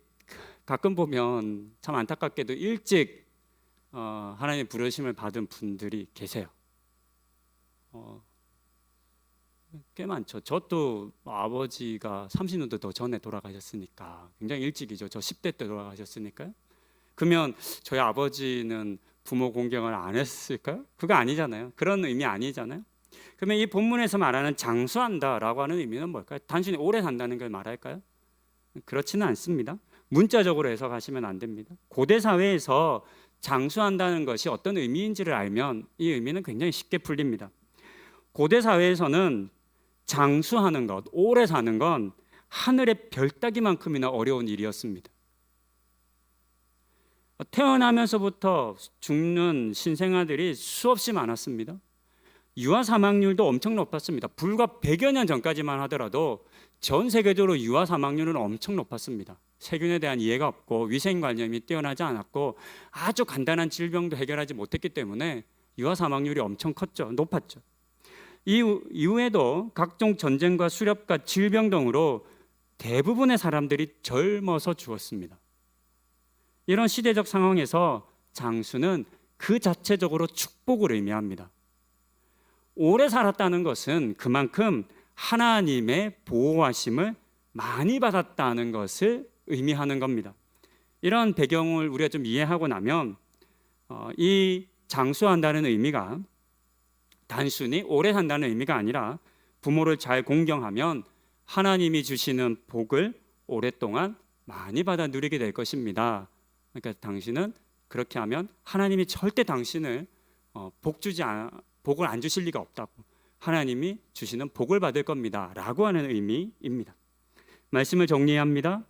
가끔 보면 참 안타깝게도 일찍 하나님의 부르심을 받은 분들이 계세요. 꽤 많죠. 저도 아버지가 30년도 더 전에 돌아가셨으니까 굉장히 일찍이죠. 저 10대 때 돌아가셨으니까요. 그러면 저희 아버지는 부모 공경을 안 했을까요? 그거 아니잖아요. 그런 의미 아니잖아요. 그러면 이 본문에서 말하는 장수한다라고 하는 의미는 뭘까요? 단순히 오래 산다는 걸 말할까요? 그렇지는 않습니다. 문자적으로 해석하시면 안 됩니다. 고대 사회에서 장수한다는 것이 어떤 의미인지를 알면 이 의미는 굉장히 쉽게 풀립니다. 고대 사회에서는 장수하는 것, 오래 사는 건 하늘의 별 따기만큼이나 어려운 일이었습니다. 태어나면서부터 죽는 신생아들이 수없이 많았습니다. 유아 사망률도 엄청 높았습니다. 불과 100여 년 전까지만 하더라도 전 세계적으로 유아 사망률은 엄청 높았습니다. 세균에 대한 이해가 없고 위생관념이 뛰어나지 않았고 아주 간단한 질병도 해결하지 못했기 때문에 유아 사망률이 엄청 컸죠. 높았죠. 이후에도 각종 전쟁과 수렵과 질병 등으로 대부분의 사람들이 젊어서 죽었습니다. 이런 시대적 상황에서 장수는 그 자체적으로 축복을 의미합니다. 오래 살았다는 것은 그만큼 하나님의 보호하심을 많이 받았다는 것을 의미하는 겁니다. 이런 배경을 우리가 좀 이해하고 나면 이 장수한다는 의미가 단순히 오래 산다는 의미가 아니라 부모를 잘 공경하면 하나님이 주시는 복을 오랫동안 많이 받아 누리게 될 것입니다. 그러니까 당신은 그렇게 하면 하나님이 절대 당신을 복을 안 주실 리가 없다고, 하나님이 주시는 복을 받을 겁니다 라고 하는 의미입니다. 말씀을 정리합니다.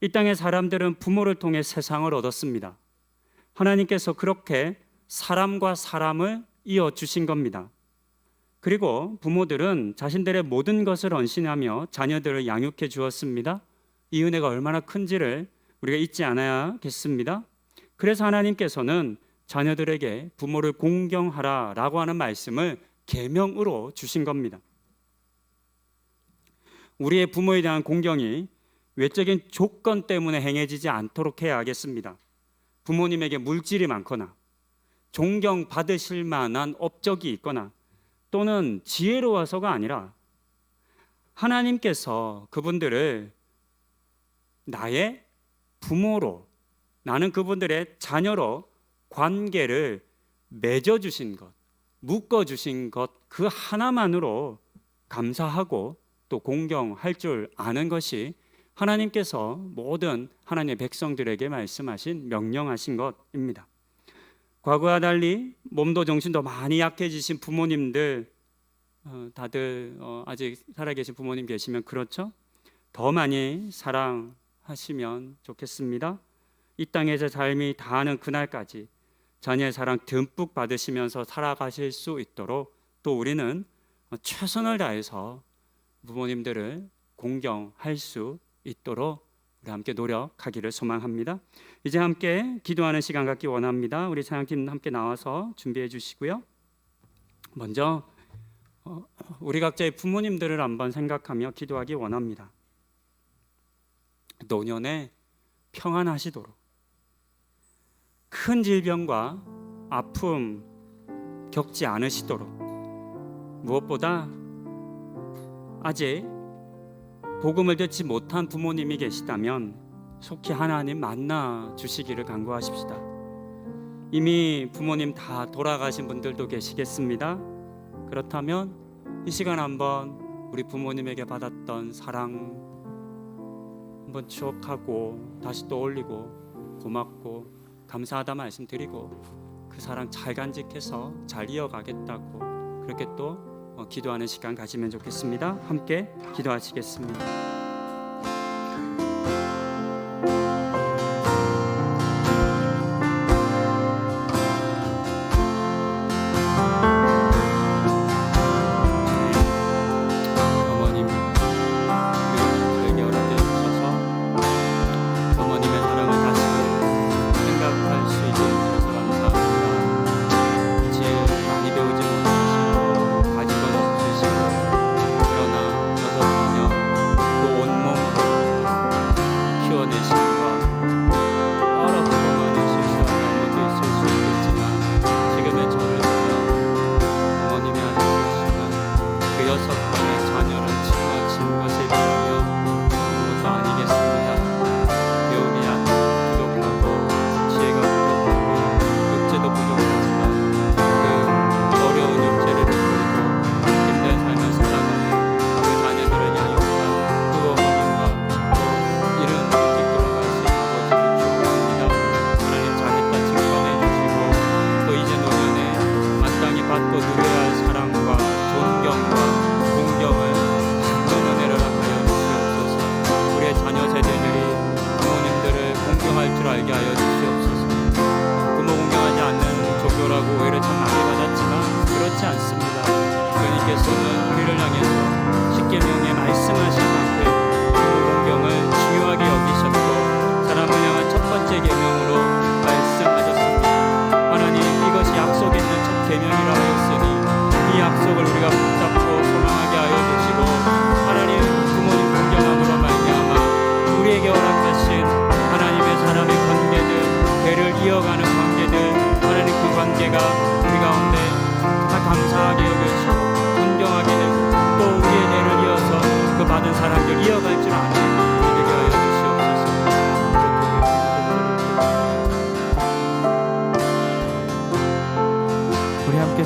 이 땅의 사람들은 부모를 통해 세상을 얻었습니다. 하나님께서 그렇게 사람과 사람을 이어 주신 겁니다. 그리고 부모들은 자신들의 모든 것을 헌신하며 자녀들을 양육해 주었습니다. 이 은혜가 얼마나 큰지를 우리가 잊지 않아야겠습니다. 그래서 하나님께서는 자녀들에게 부모를 공경하라라고 하는 말씀을 계명으로 주신 겁니다. 우리의 부모에 대한 공경이 외적인 조건 때문에 행해지지 않도록 해야 하겠습니다. 부모님에게 물질이 많거나 존경받으실 만한 업적이 있거나 또는 지혜로워서가 아니라 하나님께서 그분들을 나의 부모로, 나는 그분들의 자녀로 관계를 맺어주신 것, 묶어주신 것 그 하나만으로 감사하고 또 공경할 줄 아는 것이 하나님께서 모든 하나님의 백성들에게 말씀하신 명령하신 것입니다. 과거와 달리 몸도 정신도 많이 약해지신 부모님들, 다들 아직 살아계신 부모님 계시면 그렇죠? 더 많이 사랑하시면 좋겠습니다. 이 땅에서 삶이 다하는 그날까지 자녀의 사랑 듬뿍 받으시면서 살아가실 수 있도록 또 우리는 최선을 다해서 부모님들을 공경할 수 있도록 우리 함께 노력하기를 소망합니다. 이제 함께 기도하는 시간 갖기 원합니다. 우리 찬양팀 함께 나와서 준비해 주시고요. 먼저 우리 각자의 부모님들을 한번 생각하며 기도하기 원합니다. 노년에 평안하시도록, 큰 질병과 아픔 겪지 않으시도록, 무엇보다 아직 복음을 듣지 못한 부모님이 계시다면 속히 하나님 만나 주시기를 간구하십시다. 이미 부모님 다 돌아가신 분들도 계시겠습니다. 그렇다면 이 시간 한번 우리 부모님에게 받았던 사랑 한번 추억하고 다시 떠올리고 고맙고 감사하다 말씀드리고 그 사랑 잘 간직해서 잘 이어가겠다고 그렇게 또 기도하는 시간 가지면 좋겠습니다. 함께 기도하시겠습니다.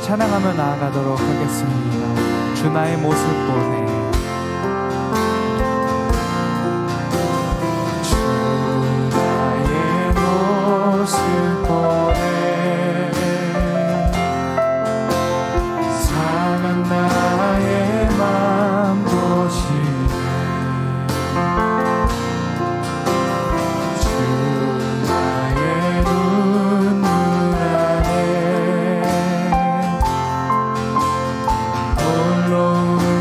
찬양하며 나아가도록 하겠습니다. 주 나의 모습 보내, 주 나의 모습 보내, 상한 나의 맘 보시네, 주 나의 눈물 안에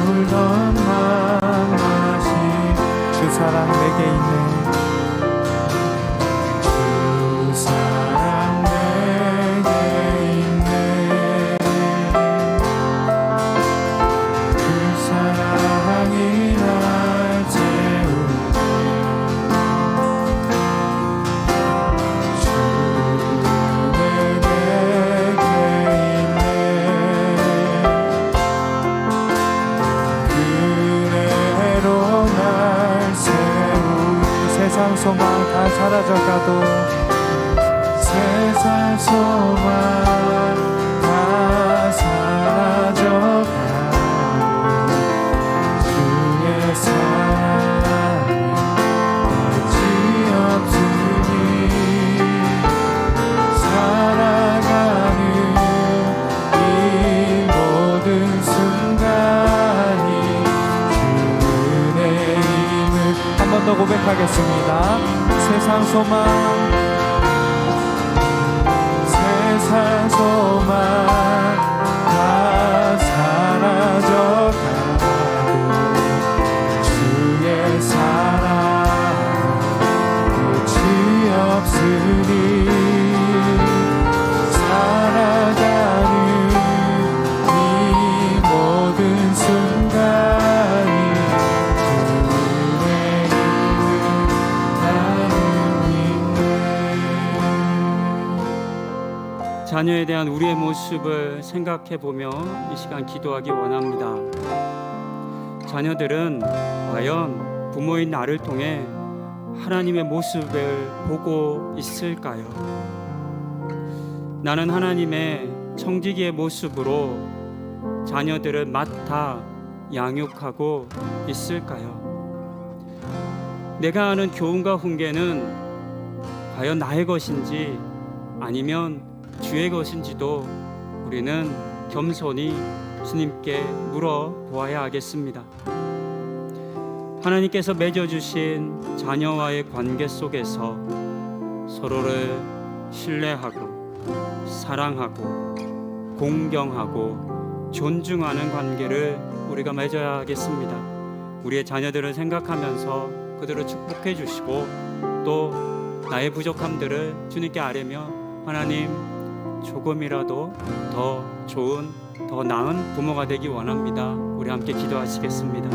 울던 맘마시 주 사랑 내게 있네, 주 사랑 내게 있네, 그 사랑이 날 채우네, 주 내게 있네, 그대로 날 세우니 세상 소망 다 사라져가도, 세상 소망 다 사라져가도 주의 사랑이 끝이 없으니, 살아가는 이 모든 순간이 주 은혜임을 한 번 더 고백하겠습니다. 세상 소망, 세상 소망 다 사라져가도 주의 사랑 자녀에 대한 우리의 모습을 생각해 보며 이 시간 기도하기 원합니다. 자녀들은 과연 부모인 나를 통해 하나님의 모습을 보고 있을까요? 나는 하나님의 청지기의 모습으로 자녀들을 맡아 양육하고 있을까요? 내가 아는 교훈과 훈계는 과연 나의 것인지 아니면 주의 것인지도 우리는 겸손히 주님께 물어보아야 하겠습니다. 하나님께서 맺어주신 자녀와의 관계 속에서 서로를 신뢰하고 사랑하고 공경하고 존중하는 관계를 우리가 맺어야 하겠습니다. 우리의 자녀들을 생각하면서 그들을 축복해 주시고 또 나의 부족함들을 주님께 아뢰며 하나님 조금이라도 더 좋은 더 나은 부모가 되기 원합니다. 우리 함께 기도하시겠습니다.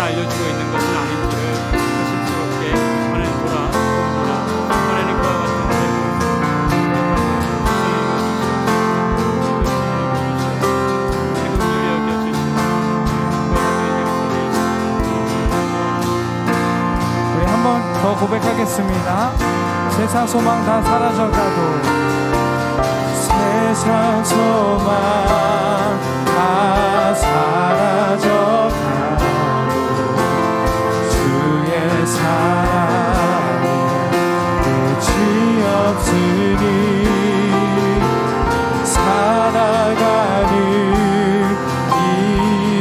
알려주고 있는 것은 아닌지를 조심스럽게 하나님 돌아봅니다. 하나님과 우리 한 번 더 고백하겠습니다. 세상 소망 다 사라져가도 세상 소망 다 사라져가도 주의 사랑에 끝이 없으니 살아가는 이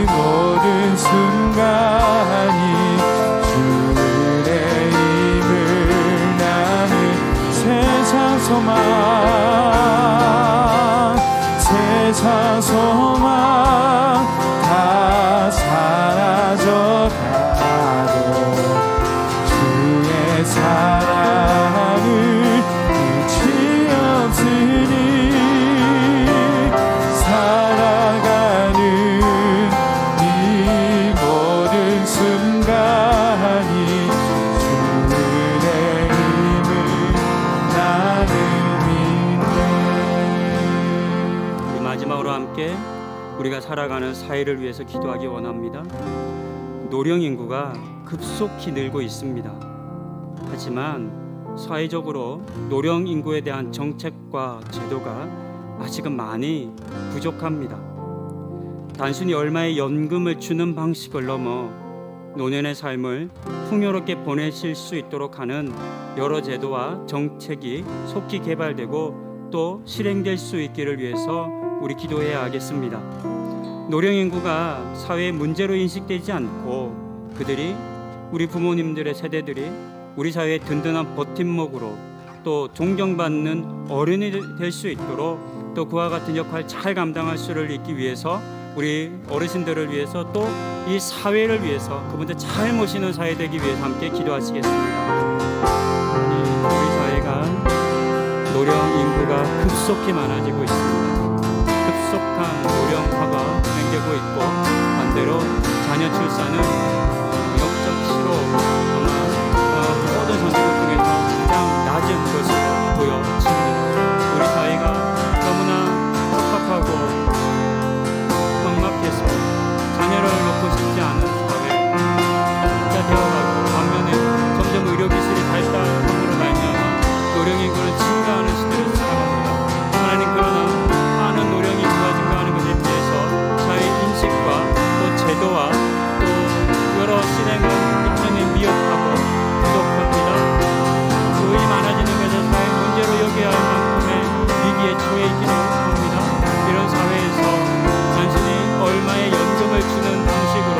모든 순간이 주의 힘을 나는 세상 소망 다 사라져가도 주의 사랑은 끝이 없으니 살아가는 이 모든 순간이 주의 힘을 나는 믿네. 우리 마지막으로 함께 우리가 살아가는 사회를 위해서 기도하기 원합니다. 노령 인구가 급속히 늘고 있습니다. 하지만 사회적으로 노령 인구에 대한 정책과 제도가 아직은 많이 부족합니다. 단순히 얼마의 연금을 주는 방식을 넘어 노년의 삶을 풍요롭게 보내실 수 있도록 하는 여러 제도와 정책이 속히 개발되고 또 실행될 수 있기를 위해서 우리 기도해야 하겠습니다. 노령 인구가 사회의 문제로 인식되지 않고 그들이 우리 부모님들의 세대들이 우리 사회의 든든한 버팀목으로 또 존경받는 어른이 될 수 있도록 또 그와 같은 역할 잘 감당할 수를 있기 위해서 우리 어르신들을 위해서 또 이 사회를 위해서 그분들 잘 모시는 사회 되기 위해서 함께 기도하시겠습니다. 우리 사회가 노령 인구가 급속히 많아지고 있습니다. 급속한 심각한 고령화가 진행되고 있고, 반대로 자녀 출산은 영적 치료 아마 모든 선진국 중에서 가장 낮은 것으로 보여집니다. 우리 사회가 너무나 팍팍하고 막막해서 자녀를 놓고 싶지 않은 사회가 되어가고, 반면에 점점 의료기술이 발달함으로 말미암아 노령인구는 증가하는 시대를 살아갑니다. 하나님, 그러나 많은 노령이 증가하는 것에 비해서 사회 인식과 또 제도와 또 여러 실행은 이편에 미흡하고 부족합니다. 노인이 많아지는 것을 사회 문제로 여겨야 할 만큼의 위기에 처해 있기도 합니다. 이런 사회에서 단순히 얼마의 연금을 주는 방식으로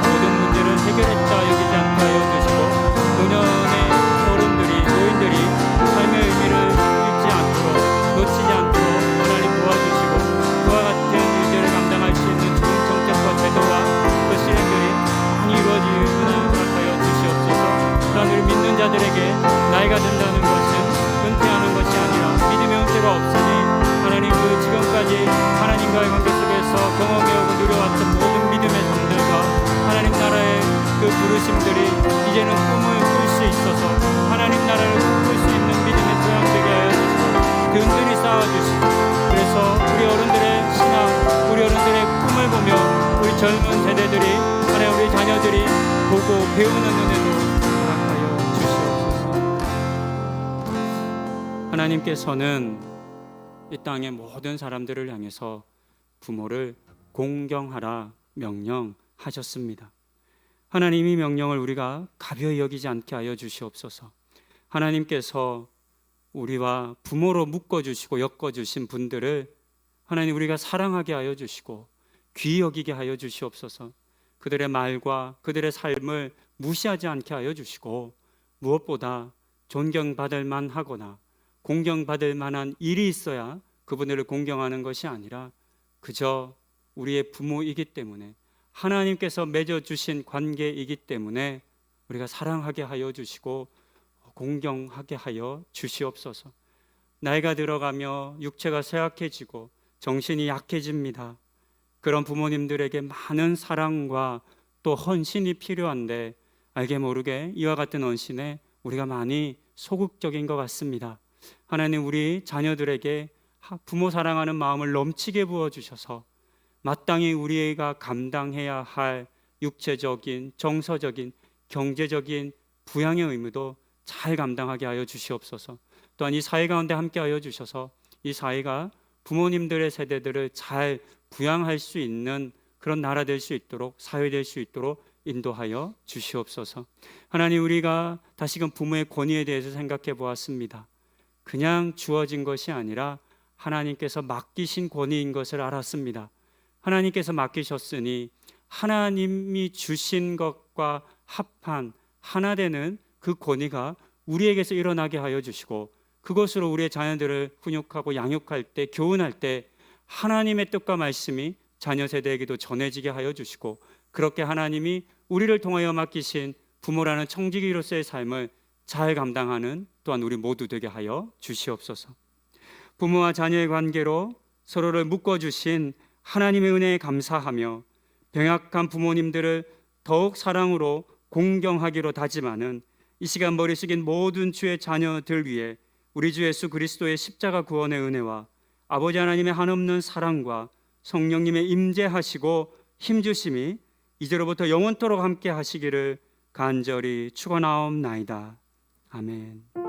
모든 문제를 해결했다 여기지 않게 하여 주시고, 노년의 노인들이 삶의 의미를 잃지 않도록, 놓치지 않도록 하나님 도와주시고, 그와 같은 일들을 감당할 수 있는 좋은 정책과 제도와 그 실행들이 많이 이루어지는 하여 주시옵소서. 또한 우리 믿는 자들에게 나이가 든다는 것은 은퇴하는 것이 아니라 믿음의 은퇴가 없으니, 하나님 그 지금까지 하나님과의 관계 속에서 경험해오고 누려왔던 모든 믿음의 삶들과 하나님 나라의 그 부르심들이 이제는 꿈을 꿀 수 있어서 하나님 나라를 꿈꿀 수 있는 믿음의 토양 되게 하여 주시고, 든든히 쌓아주시고, 그래서 우리 어른들의 신앙, 우리 어른들의 꿈을 보며 우리 젊은 세대들이, 하나님 우리 자녀들이 보고 배우는 은혜도 허락하여 주시옵소서. 하나님께서는 이 땅의 모든 사람들을 향해서 부모를 공경하라 명령하셨습니다. 하나님이 명령을 우리가 가벼이 여기지 않게 하여 주시옵소서. 하나님께서 우리와 부모로 묶어주시고 엮어주신 분들을 하나님 우리가 사랑하게 하여 주시고 귀히 여기게 하여 주시옵소서. 그들의 말과 그들의 삶을 무시하지 않게 하여 주시고, 무엇보다 존경받을 만하거나 공경받을 만한 일이 있어야 그분들을 공경하는 것이 아니라 그저 우리의 부모이기 때문에, 하나님께서 맺어주신 관계이기 때문에 우리가 사랑하게 하여 주시고 공경하게 하여 주시옵소서. 나이가 들어가며 육체가 쇠약해지고 정신이 약해집니다. 그런 부모님들에게 많은 사랑과 또 헌신이 필요한데, 알게 모르게 이와 같은 헌신에 우리가 많이 소극적인 것 같습니다. 하나님, 우리 자녀들에게 부모 사랑하는 마음을 넘치게 부어주셔서 마땅히 우리가 감당해야 할 육체적인, 정서적인, 경제적인 부양의 의무도 잘 감당하게 하여 주시옵소서. 또한 이 사회 가운데 함께 하여 주셔서 이 사회가 부모님들의 세대들을 잘 부양할 수 있는 그런 나라 될 수 있도록, 사회 될 수 있도록 인도하여 주시옵소서. 하나님, 우리가 다시금 부모의 권위에 대해서 생각해 보았습니다. 그냥 주어진 것이 아니라 하나님께서 맡기신 권위인 것을 알았습니다. 하나님께서 맡기셨으니 하나님이 주신 것과 합한 하나 되는 그 권위가 우리에게서 일어나게 하여 주시고, 그것으로 우리의 자녀들을 훈육하고 양육할 때, 교훈할 때 하나님의 뜻과 말씀이 자녀 세대에게도 전해지게 하여 주시고, 그렇게 하나님이 우리를 통하여 맡기신 부모라는 청지기로서의 삶을 잘 감당하는 또한 우리 모두 되게 하여 주시옵소서. 부모와 자녀의 관계로 서로를 묶어주신 하나님의 은혜에 감사하며 병약한 부모님들을 더욱 사랑으로 공경하기로 다짐하는 이 시간 머리 숙인 모든 주의 자녀들 위해 우리 주 예수 그리스도의 십자가 구원의 은혜와 아버지 하나님의 한없는 사랑과 성령님의 임재하시고 힘주심이 이제로부터 영원토록 함께 하시기를 간절히 축원하옵나이다. 아멘.